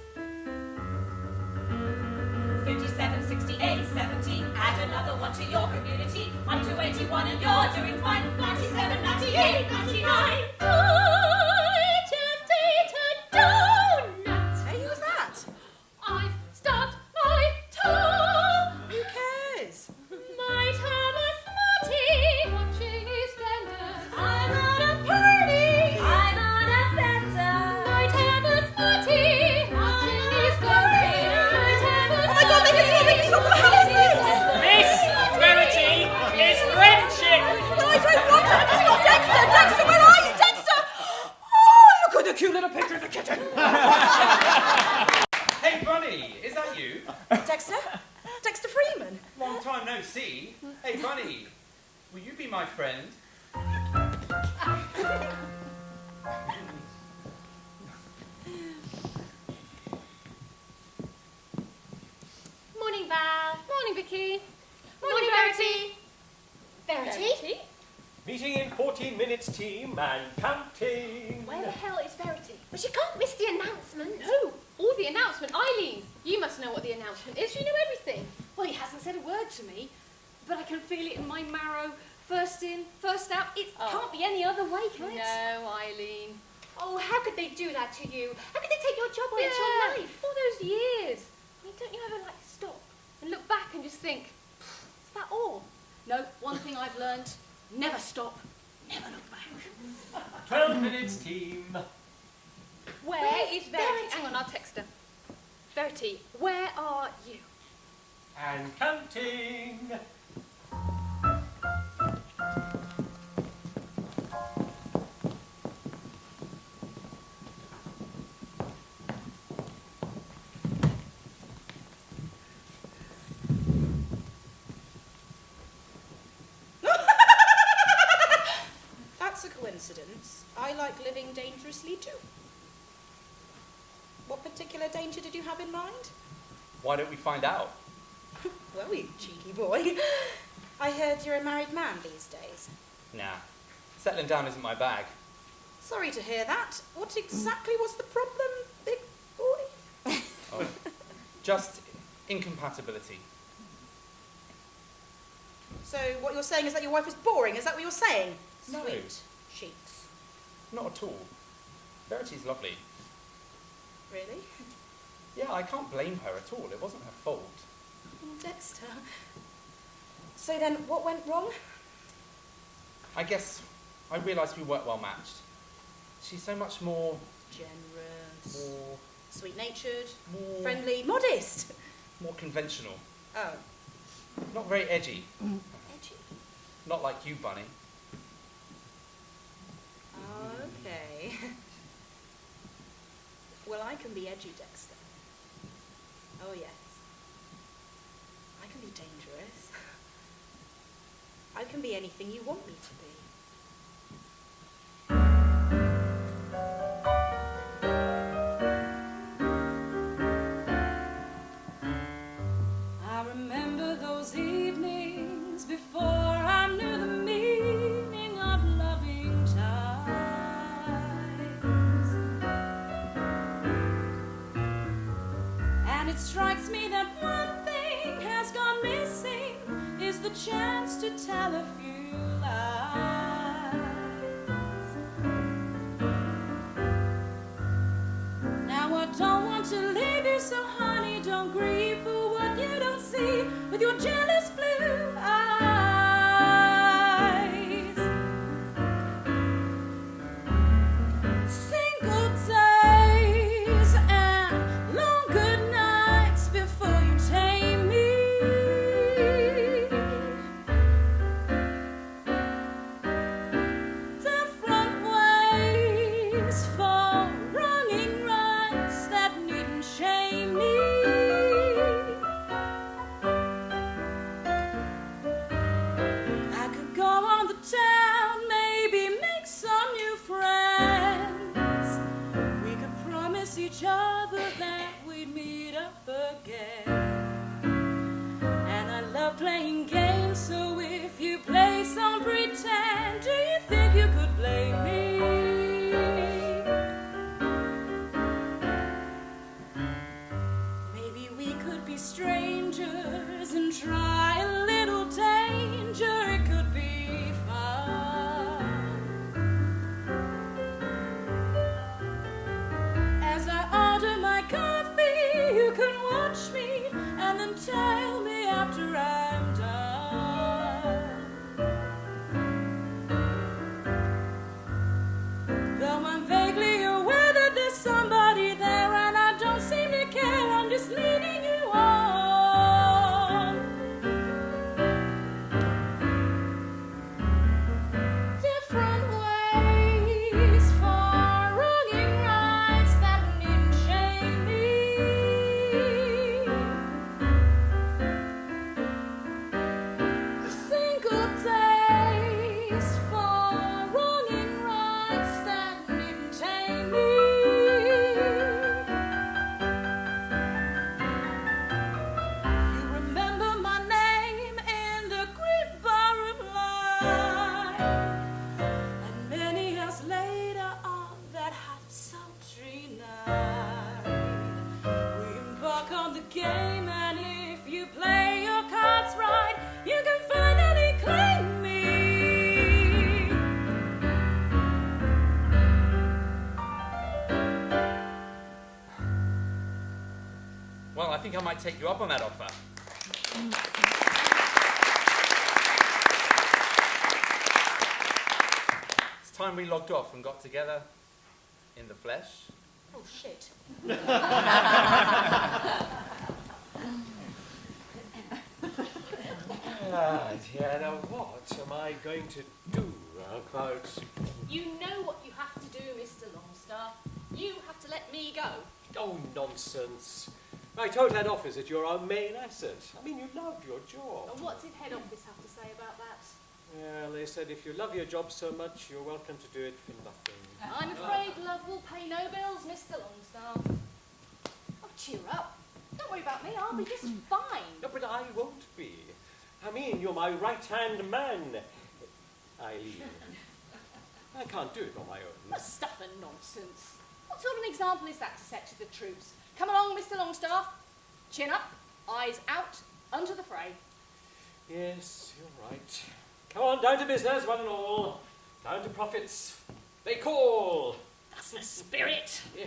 57, 68, 70. Add another one to your community. Up to 81 and you're doing fine. 97, 98, 99. I just ate a donut. Hey, who's that? I've stubbed my toe. Who cares? Might have a smutty watching EastEnders. I'm at a party. I'm on a bender. Might have a smutty watching EastEnders. Oh my God, make it stop! What the hell is this? This, Verity, is friendship! No, I don't want to. It's not Dexter. Dexter, where are you? Dexter! Oh, look at the cute little picture of the kitten. Hey, Bunny, is that you? Dexter? Dexter Freeman. Long time no see. Hey, Bunny, will you be my friend? Morning, Val. Morning, Vicky. Morning, Verity. Verity? Meeting in 14 minutes, team, and counting. Where the hell is Verity? Well, she can't miss the announcement. No. Or the announcement. Eileen, you must know what the announcement is. You know everything. Well, he hasn't said a word to me, but I can feel it in my marrow. First in, first out. It can't be any other way, can it? No, Eileen. Oh, how could they do that to you? How could they take your job away? It's your life. All those years. I mean, don't you ever, stop and look back and just think, is that all? No, one thing I've learned, never stop, never look back. 12 minutes, team. Where is Verity? Hang on, I'll text her. Verity, where are you? And counting. That's a coincidence. I like living dangerously too. What particular danger did you have in mind? Why don't we find out? Well, you cheeky boy. I heard you're a married man these days. Nah, settling down isn't my bag. Sorry to hear that. What exactly was the problem, big boy? Oh, just incompatibility. So what you're saying is that your wife is boring? Is that what you're saying? No. Sweet cheeks. Not at all. Verity's lovely. Really? Yeah, I can't blame her at all. It wasn't her fault. Dexter. So then, what went wrong? I guess I realised we weren't well matched. She's so much more... Generous. More... Sweet-natured. More... Friendly. Modest. More conventional. Oh. Not very edgy. Edgy. Not like you, Bunny. Okay. Well, I can be edgy, Dexter. Oh, yes. I can be dangerous. I can be anything you want me to be. I remember those evenings before I knew the meaning of loving times. And it strikes me that one thing has gone missing is the chance to tell a few lies. Now I don't want to leave you, so honey, don't grieve for what you don't see with your jealous blue eyes. strangers and try a little danger, it could be fun. As I order my coffee, you can watch me and then tell me after I'm done. Though I'm vaguely aware that there's somebody there and I don't seem to care, I'm just leading you on. Different ways for wronging rights that needn't shame me. Single days for wronging rights that needn't tame me. You remember my name in the great barroom line, and many years later on that hot sultry night, we embark on the game, and if you play your cards right, you can finally claim me. Well, I think I might take you up on that offer. It's time we logged off and got together in the flesh. Oh, shit. Dear, now what am I going to do about... You know what you have to do, Mr. Longstaff. You have to let me go. Oh, nonsense. I told head office that you're our main asset. I mean, you love your job. And what did head office have to say about that? Well, they said if you love your job so much, you're welcome to do it for nothing. I'm afraid love will pay no bills, Mr. Longstaff. Oh, cheer up. Don't worry about me. I'll be just fine. No, but I won't be. I mean, you're my right-hand man, Eileen. I can't do it on my own. What stuff and nonsense. What sort of an example is that to set to the troops? Come along, Mr. Longstaff. Chin up, eyes out, under the fray. Yes, you're right. Come on, down to business, one and all. Down to profits. They call. That's the spirit. Yeah.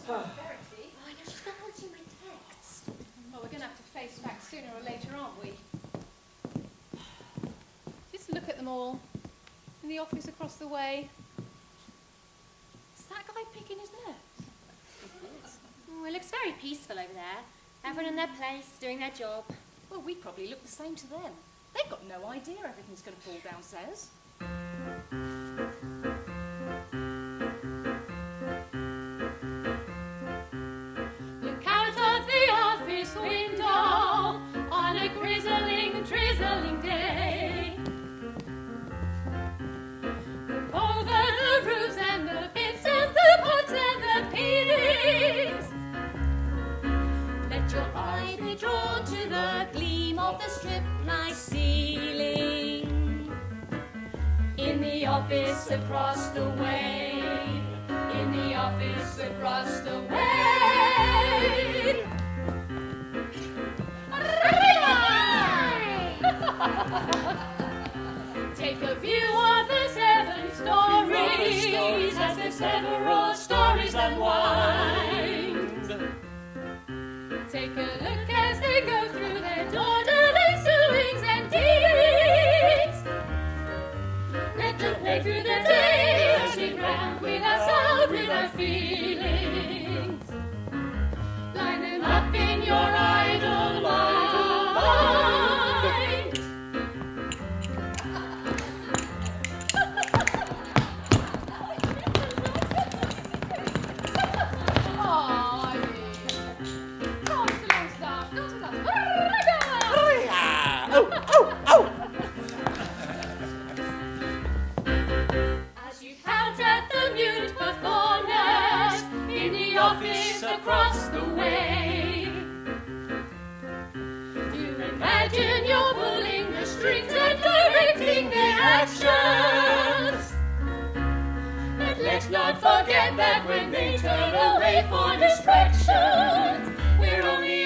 Verity. I know she's not answering my texts. Well, we're going to have to face facts sooner or later, aren't we? Just look at them all. In the office across the way. Is that guy picking his nerves? Oh, it looks very peaceful over there. Everyone in their place, doing their job. Well, we probably look the same to them. They've got no idea everything's going to fall downstairs. Look out of the office window on a drizzling day. Look over the roofs and the bits and the pots and the peelings. Let your eye be drawn to the gleam of the strip-like ceiling. In the office across the way, in the office across the way. Take a view of the 7 stories as the several stories unwind. Take a look as they go through their orderly doings and deeds. Let them play through the day, rushing round without sound, without feelings. Line them up in your idle mind. As you count at the mute performers in the office across the way, you imagine you're pulling the strings and directing their actions. But let's not forget that when they turn away for distractions, we're only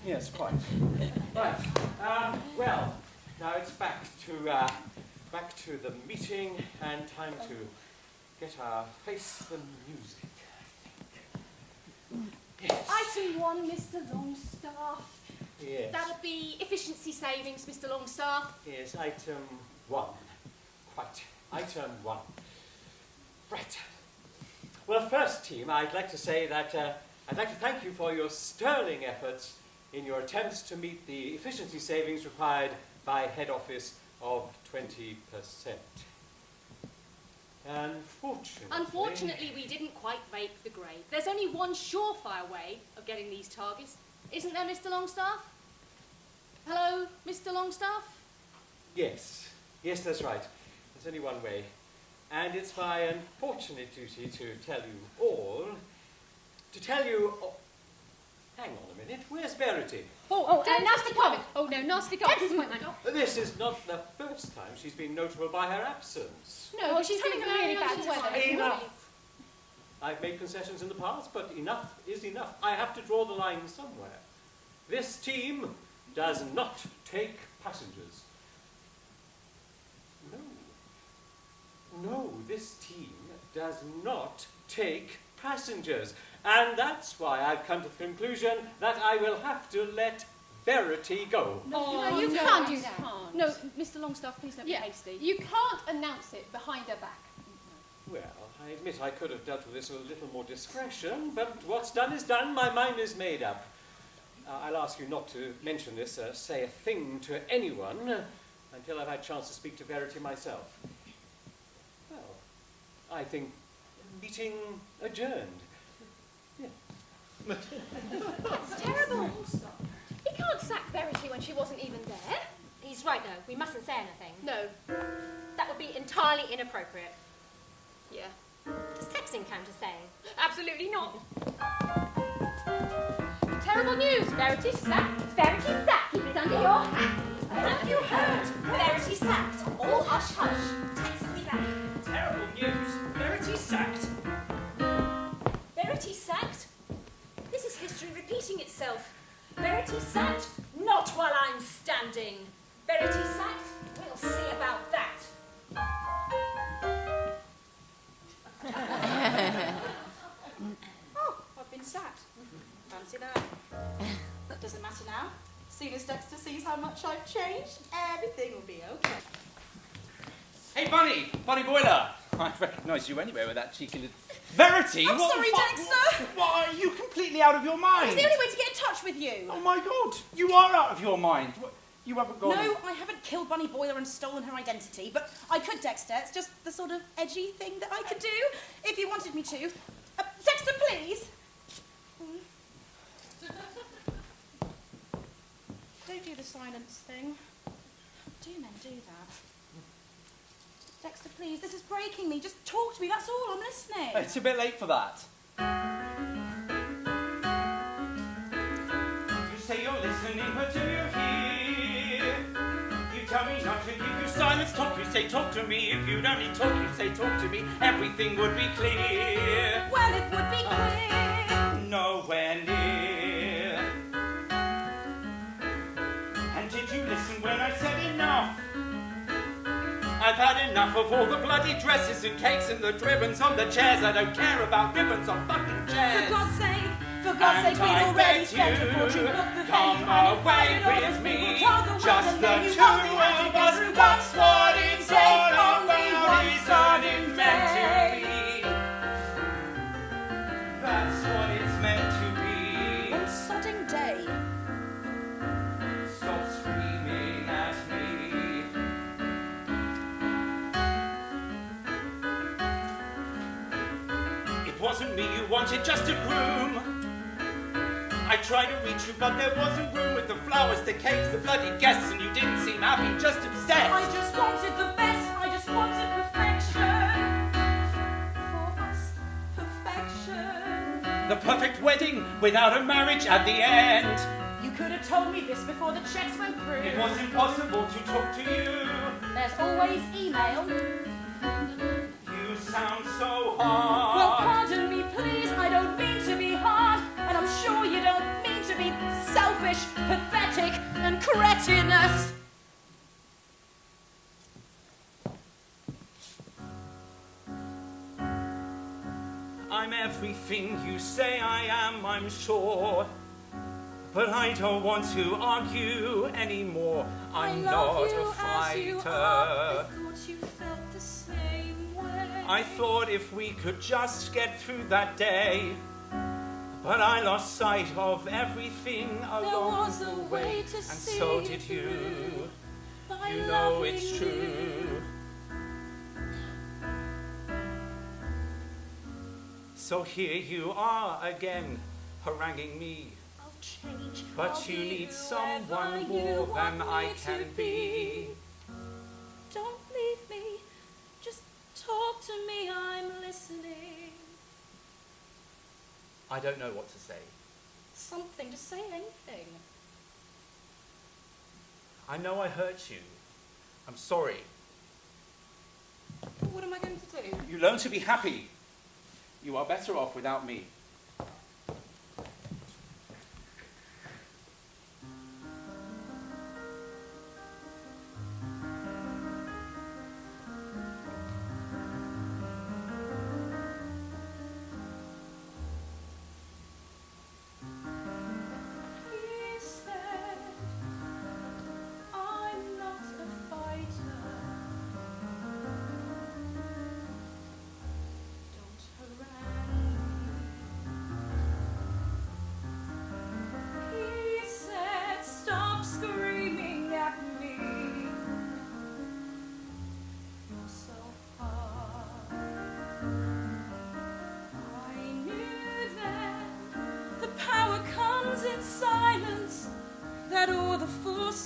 Yes, quite. Right. Well, now it's back to the meeting and time to get our face the music. Yes. Item 1, Mr. Longstaff. Yes. That'll be efficiency savings, Mr. Longstaff. Yes, item 1. Quite. Item 1. Right. Well, first, team, I'd like to say that I'd like to thank you for your sterling efforts in your attempts to meet the efficiency savings required by head office of 20%. Unfortunately, we didn't quite make the grade. There's only one surefire way of getting these targets. Isn't there, Mr. Longstaff? Hello, Mr. Longstaff? Yes. Yes, that's right. There's only one way. And it's my unfortunate duty to tell you all... Hang on a minute. Where's Verity? Nasty comment. Oh, no, nasty comment. This is not the first time she's been notable by her absence. No, she's having a really bad weather. Enough. I've made concessions in the past, but enough is enough. I have to draw the line somewhere. This team does not take passengers. No, this team does not take passengers. And that's why I've come to the conclusion that I will have to let Verity go. No, you can't do that. No, Mr. Longstaff, please don't be hasty. You can't announce it behind her back. Well, I admit I could have dealt with this with a little more discretion, but what's done is done. My mind is made up. I'll ask you not to mention this, say a thing to anyone, until I've had a chance to speak to Verity myself. Well, I think meeting adjourned. That's terrible. He can't sack Verity when she wasn't even there. He's right, though. We mustn't say anything. No. That would be entirely inappropriate. Yeah. Does texting count as saying? Absolutely not. Terrible news. Verity's sacked. Verity sacked. Keep it under your hat. Have you heard? Verity sacked. All hush hush. Text me back. Terrible news. Verity sacked. Verity sacked? This is history repeating itself. Verity sacked? Not while I'm standing. Verity sacked? We'll see about that. Oh, I've been sacked. Fancy that. That doesn't matter now. Soon as Dexter sees how much I've changed, everything will be okay. Hey, Bunny! Bunny Boiler! I recognise you anywhere with that cheeky little... Verity! I'm sorry, Dexter! What, are you completely out of your mind? It's the only way to get in touch with you. Oh my God! You are out of your mind! You haven't gone... No, I haven't killed Bunny Boiler and stolen her identity, but I could, Dexter. It's just the sort of edgy thing that I could do, if you wanted me to. Dexter, please! Don't do the silence thing. Do men do that? Dexter, please, this is breaking me. Just talk to me, that's all, I'm listening. It's a bit late for that. You say you're listening, but do you hear? You tell me not to give you silence talk. You say talk to me. If you'd only talk, you say talk to me. Everything would be clear. Well, it would be clear. Nowhere near. And did you listen when I said enough? I've had enough of all the bloody dresses and cakes and the ribbons on the chairs. I don't care about ribbons on fucking chairs. For God's sake, we'd already spent a fortune. Come away with me, just the two of us. That's what it's all about, isn't it meant to be? That's what it's meant to be. One sodding day. Stop screaming at me. It wasn't me you wanted, just a groom. I tried to reach you, but there wasn't room with the flowers, the cakes, the bloody guests, and you didn't seem happy, just obsessed. I just wanted the best, I just wanted perfection. For us, perfection. The perfect wedding without a marriage at the end. You could have told me this before the checks went through. It was impossible to talk to you. There's always email. You sound so hard. Well, pardon me, please, I don't mean to be hard. And I'm sure you don't mean to be selfish. foolish, pathetic, and cretinous. I'm everything you say I am, I'm sure. But I don't want to argue anymore. I'm not a fighter. I thought you felt the same way. I thought if we could just get through that day. But I lost sight of everything along the way. And so did you. You know it's true. So here you are again, haranguing me. Change. But you need someone more than I can be. Don't leave me. Just talk to me. I'm listening. I don't know what to say. Something to say, anything. I know I hurt you. I'm sorry. What am I going to do? You learn to be happy. You are better off without me.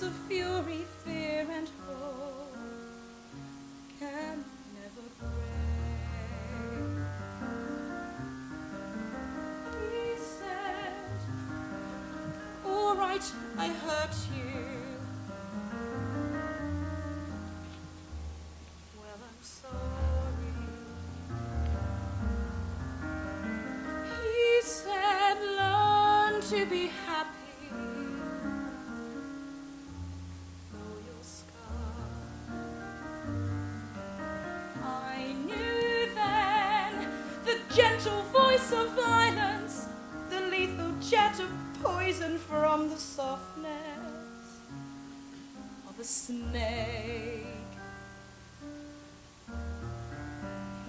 Of fury, fear, and hope can never break. He said, all right, I hurt you. Well, I'm sorry. He said, learn to be happy. Gentle voice of violence, the lethal jet of poison from the softness of a snake.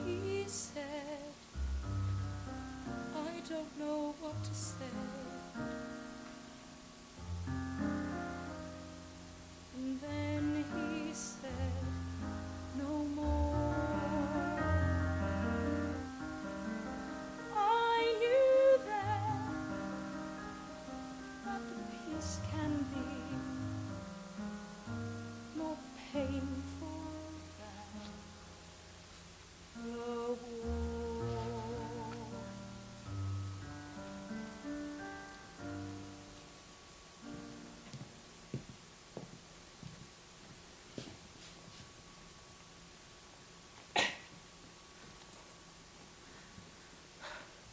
He said, I don't know what to say. And then he said, no more. Can be more painful than the war.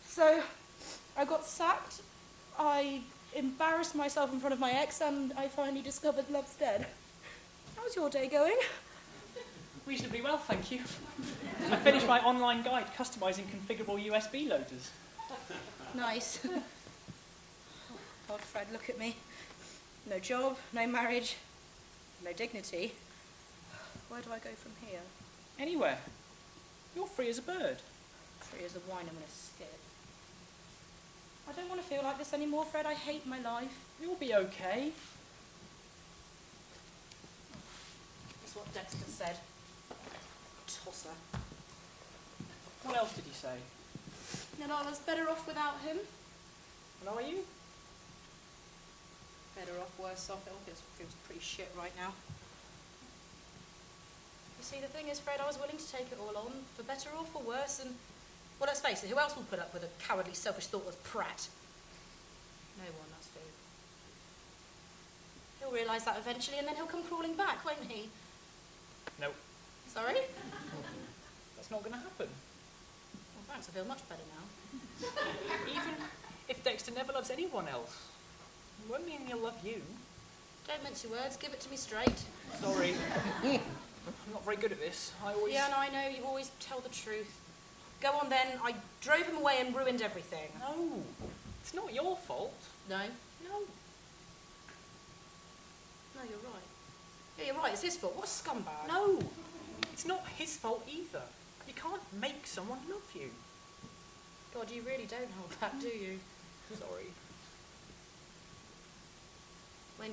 So, I got sacked. I embarrassed myself in front of my ex, and I finally discovered love's dead. How's your day going? Reasonably well, thank you. I finished my online guide customising configurable USB loaders. Nice. Oh, God, Fred, look at me. No job, no marriage, no dignity. Where do I go from here? Anywhere. You're free as a bird. Free as a wine, I'm going to skip. I don't want to feel like this anymore, Fred. I hate my life. You'll be okay. That's what Dexter said. Tosser. What else did he say? And I was better off without him. And are you? Better off, worse off. It all feels pretty shit right now. You see, the thing is, Fred, I was willing to take it all on, for better or for worse, and, well, let's face it, who else will put up with a cowardly, selfish, thoughtless prat? No one, that's who. He'll realise that eventually, and then he'll come crawling back, won't he? No. Sorry? That's not going to happen. Well, thanks, I feel much better now. Even if Dexter never loves anyone else. Won't mean you'll love you. Don't mince your words, give it to me straight. Sorry. I'm not very good at this. Yeah, no, I know, you always tell the truth. Go on then, I drove him away and ruined everything. No, it's not your fault. No? No. No, you're right. Yeah, you're right, it's his fault. What a scumbag. No, it's not his fault either. You can't make someone love you. God, you really don't hold back, do you? Sorry. When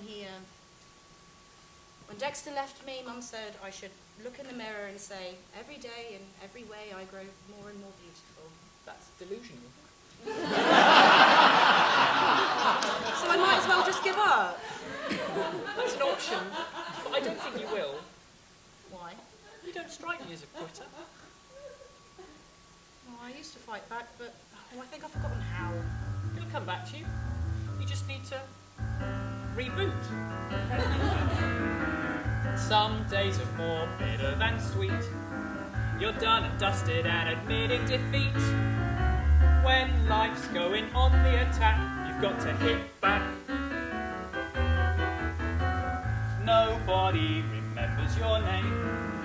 Dexter left me, Mum said I should look in the mirror and say, every day in every way I grow more and more beautiful. That's delusional. So I might as well just give up. That's an option, but I don't think you will. Why? You don't strike me as a quitter. Oh, I used to fight back, but I think I've forgotten how. It'll come back to you. You just need to reboot. Some days are more bitter than sweet. You're done and dusted and admitting defeat. When life's going on the attack, you've got to hit back. Nobody remembers your name,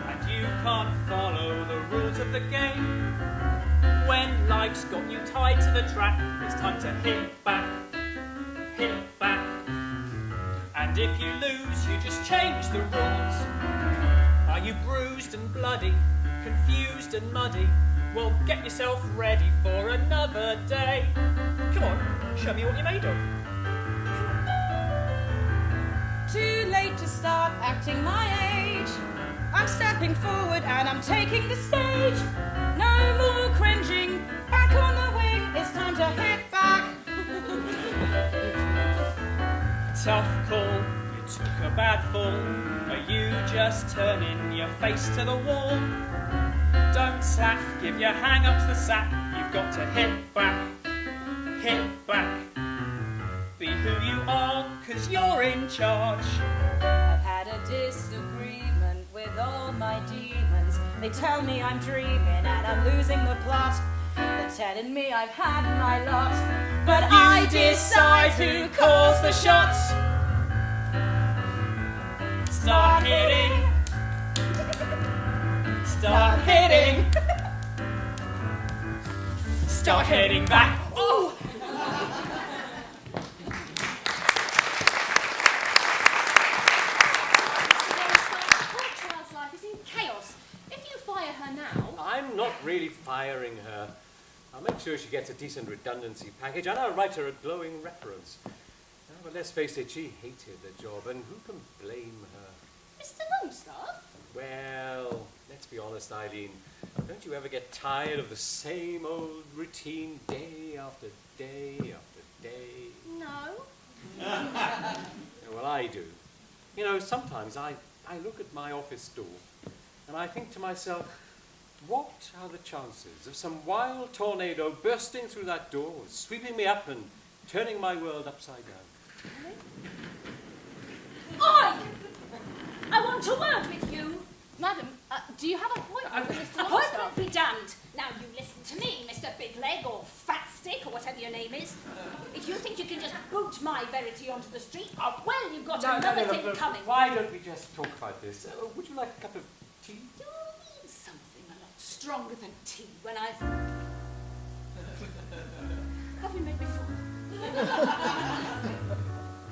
and you can't follow the rules of the game. When life's got you tied to the track, it's time to hit back, hit back. And if you lose, you just change the rules. Are you bruised and bloody, confused and muddy? Well, get yourself ready for another day. Come on, show me what you're made of. Too late to start acting my age. I'm stepping forward and I'm taking the stage. No more cringing, back on the wing. It's time to hit back. Tough call, you took a bad fall. Are you just turning your face to the wall? Don't slack, give your hang-ups the sack. You've got to hit back, hit back. Be who you are, 'cause you're in charge. I've had a disagreement with all my demons. They tell me I'm dreaming and I'm losing the plot. They're telling me I've had my lot. But I decide who calls the shots. Start hitting. Start hitting. Start hitting back. Oh! Child's life is in chaos. If you fire her now... I'm not really firing her. I'll make sure she gets a decent redundancy package, and I'll write her a glowing reference. But let's face it, she hated the job, and who can blame her? Mr. Longstaff? Well, let's be honest, Eileen. Don't you ever get tired of the same old routine day after day after day? No. Yeah, well, I do. You know, sometimes I look at my office door and I think to myself, what are the chances of some wild tornado bursting through that door, sweeping me up and turning my world upside down? I want a word with you. Madam, do you have a point with Mr. Appointment Longstaff? be damned. Now you listen to me, Mr. Big Leg or Fat Stick or whatever your name is. If you think you can just boot my Verity onto the street, well, you've got another thing coming. Why don't we just talk about this? Would you like a cup of tea? You'll need something a lot stronger than tea when I've... Have you made me fall?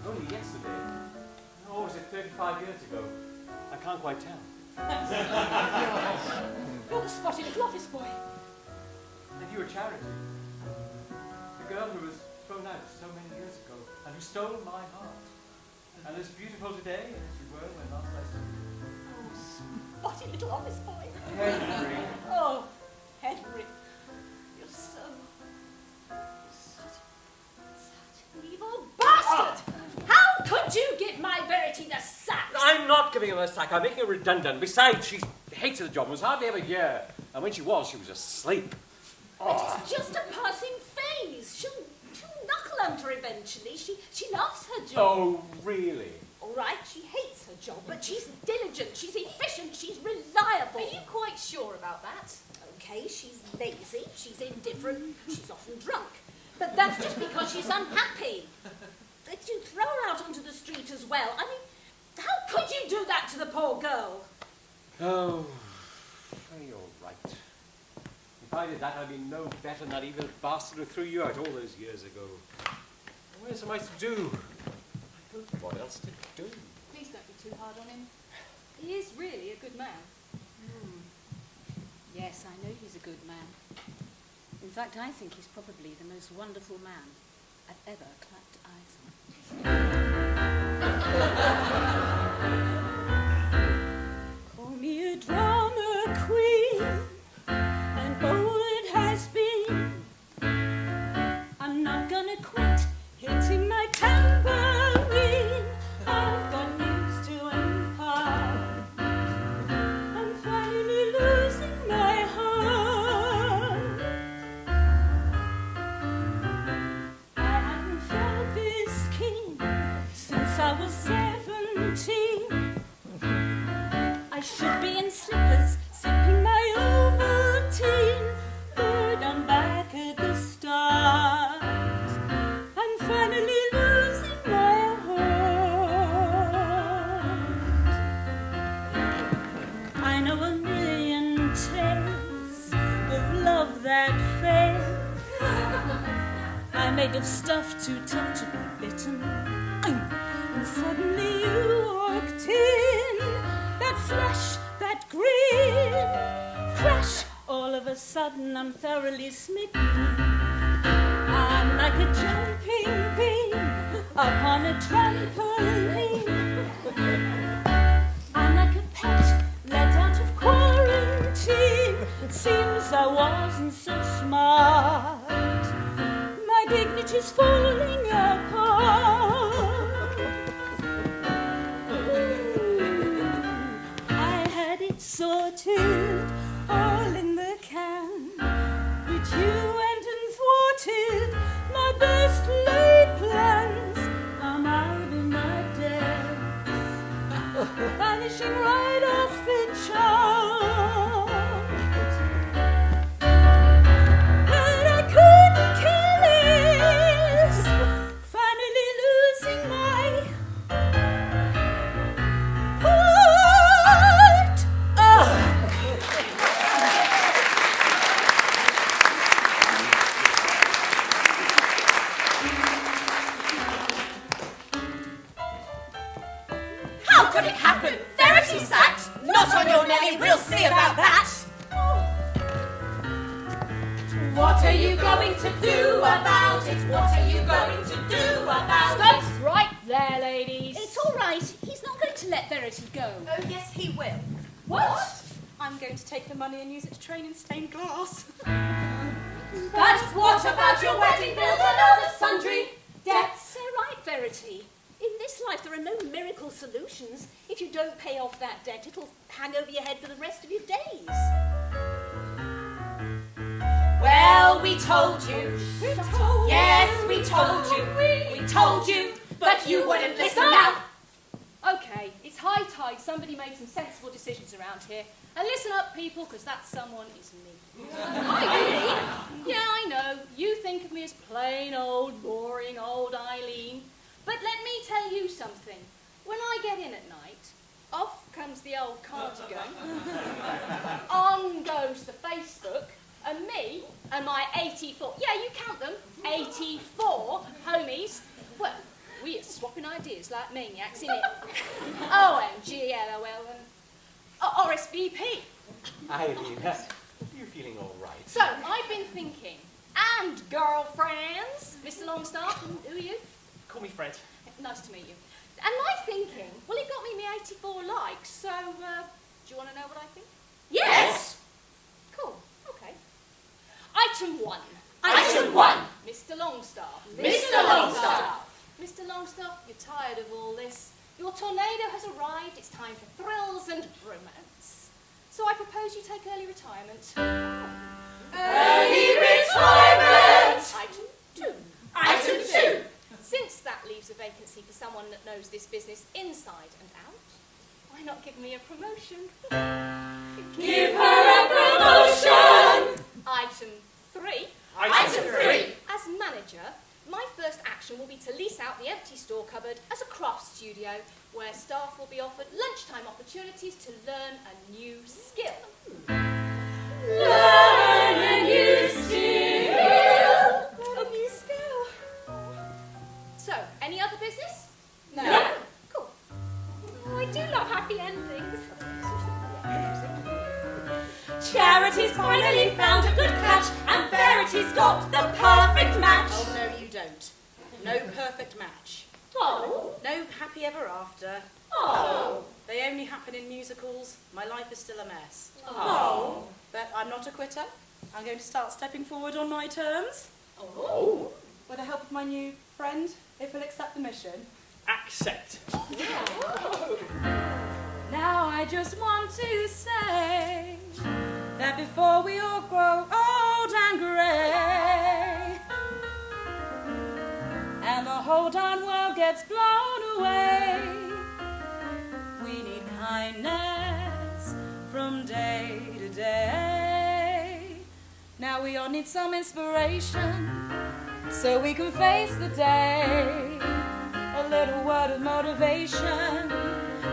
Only yesterday. Or was it 35 years ago? I can't quite tell. You're the spotted little office boy. And you were Charity. The girl who was thrown out so many years ago and who stole my heart. And as beautiful today as you were when last I saw you. Oh, spotted little office boy. Henry. Oh, Henry. You're such an evil bastard. How could you give my Verity the sack? I'm not giving her a sack. I'm making her redundant. Besides, she hated the job and was hardly ever here. And when she was asleep. Oh. It is just a passing phase. She'll knuckle under eventually. She loves her job. Oh, really? All right, she hates her job, but she's diligent, she's efficient, she's reliable. Are you quite sure about that? Okay, she's lazy, she's indifferent, she's often drunk. But that's just because she's unhappy. you throw her out onto the street as well. I mean, how could you do that to the poor girl? Oh, you're right. If I did that, I'd be no better than that evil bastard who threw you out all those years ago. What else am I to do? I don't know what else to do. Please don't be too hard on him. He is really a good man. Yes, I know he's a good man. In fact, I think he's probably the most wonderful man I've ever clapped eyes on. Call me a drama queen, and bold it has been. I'm not gonna quit hitting my tambourine. I've got news to impart. I'm finally losing my heart. I haven't felt this keen since I was 17. I should be in slippers, sipping my Ovaltine, but I'm back at the start. I'm finally losing my heart. I know a million tales of love that failed. I'm made of stuff too tough to be bitten. And suddenly you walked in. That flesh, that grin. Crash, all of a sudden I'm thoroughly smitten. I'm like a jumping bean upon a trampoline. I'm like a pet let out of quarantine. Seems I wasn't so smart. My dignity's falling apart. I had it sorted, all in the can, but you went and thwarted my best laid plans. I'm out of my depth, vanishing right off the chart. But I couldn't care less, finally losing my heart. How could it happen? Verity sacked? Not on your Nelly, we'll see about that. What are you going to do about it? What are you going to do about Stop it? right there, ladies. It's all right. He's not going to let Verity go. Oh, yes, he will. What? I'm going to take the money and use it to train in stained glass. But what about your wedding bills and other sundry debts? They're right, Verity. In this life, there are no miracle solutions. If you don't pay off that debt, it'll hang over your head for the rest of your days. Well, we told you. Yes, we told you. We told you, but you wouldn't listen now. Okay, it's high time somebody made some sensible decisions around here. And listen up, people, because that someone is me. Yeah, I know. You think of me as plain old, boring old Eileen. But let me tell you something. When I get in at night, off comes the old cardigan, on goes the Facebook, and me and my 84, yeah, you count them, 84 homies, well, we are swapping ideas like maniacs, innit? OMG, LOL, and RSVP. Eileen, are you feeling all right? So, I've been thinking, and girlfriends, Mr. Longstaff, who are you? Call me Fred. Nice to meet you. And my thinking, well, it got me 84 likes, so, do you want to know what I think? Yes! Cool, okay. Item 1. Item 1. Mr. Longstaff. Mr. Longstaff. Mr. Longstaff, you're tired of all this. Your tornado has arrived, it's time for thrills and romance. So I propose you take early retirement. Early retirement! Item 2. Item 2. Since that leaves a vacancy for someone that knows this business inside and out, why not give me a promotion? Give her a promotion! Item 3. Item 3. As manager, my first action will be to lease out the empty store cupboard as a craft studio where staff will be offered lunchtime opportunities to learn a new skill. Learn a new skill. A new skill. So, any other business? No. Cool. Oh, I do love happy endings. Charity's finally found a good catch, and Verity's got the perfect match. Oh, no, you don't. No perfect match. Oh. No happy ever after. Oh. They only happen in musicals. My life is still a mess. Oh. But I'm not a quitter. I'm going to start stepping forward on my terms. Oh. With the help of my new friend, if he'll accept the mission. Accept. Now I just want to say that before we all grow old and grey, and the whole darn world gets blown away, we need kindness from day to day. Now we all need some inspiration so we can face the day. A little word of motivation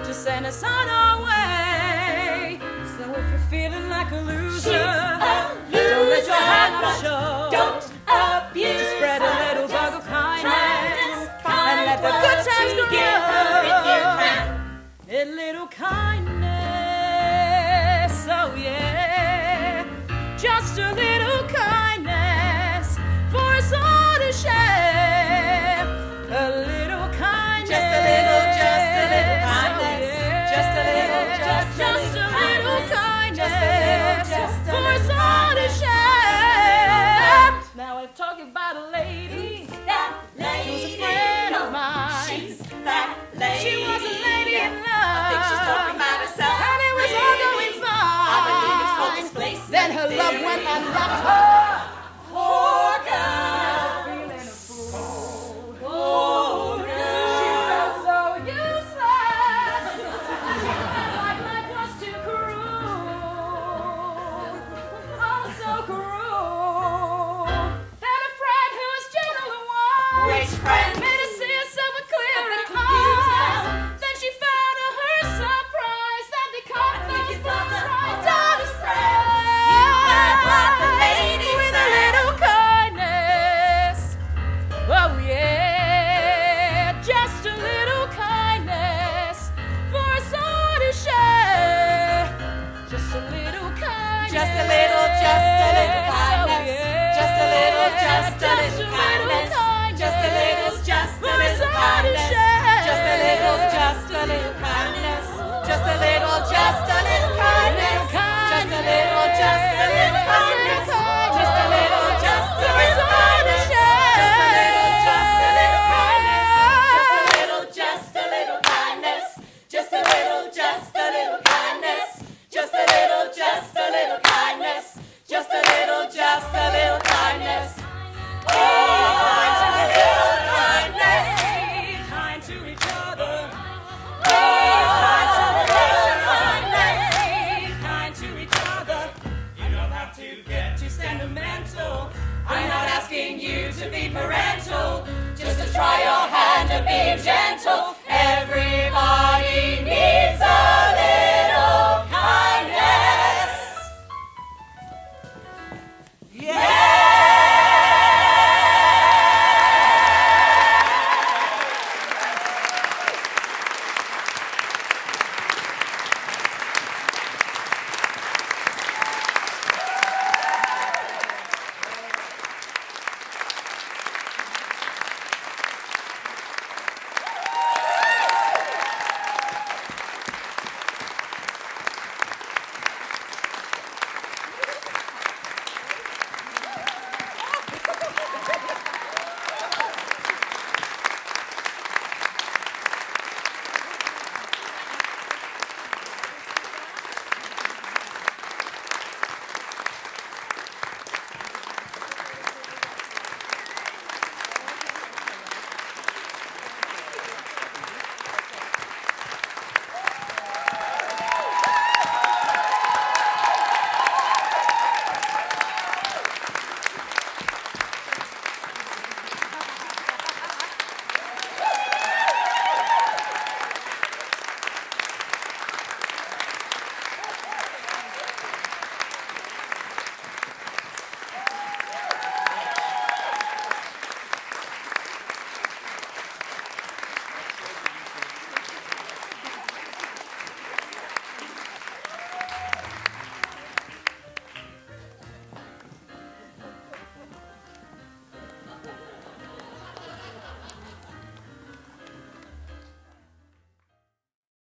to send us on our way. So if you're feeling like a loser, don't let your heart show. Don't abuse Just spread a little bug of kindness and let the kind good times words go. to give her if you can. A little kindness, oh yeah. Just a little kindness for us all to share. A little kindness. Just a little kindness. Oh, yeah. Just a little kindness. Just a For us little all to share. Now I'm talking about a lady. Who's that lady? Who's a friend of mine. She's that lady. She was a lady in love. I think she's talking about herself. And it was all going fine. I believe it's called displacement. Then her love went and left her. Poor girl. Feeling a fool. Poor girl. She felt so useless. Like life was too cruel. Oh, so cruel. Then a friend who was gentle and wise. Which friend? Made her see herself with clear eyes. Then she found to her surprise that they caught those bones right down the thread. You heard what the lady With a said. little kindness. Oh yeah, just a little kindness for us all to share. Just a little kindness. Just a little kindness. Oh, yeah. Just a little kindness. Just a little kindness. Just a little For us all to kindness. share. Just a little kindness. Just a little kindness. Just a little kindness. Just a little kindness. Just a little For us all to share. Just a little kindness. Just a little kindness. Just a little kindness. Just a little kindness. Just a little kindness. Oh, kind to a little kindness. Kind to each other. Oh, kind to a little kindness. Kind to each other. You don't have to get Too sentimental. I'm not asking you to be parental, just to try your hand at being gentle.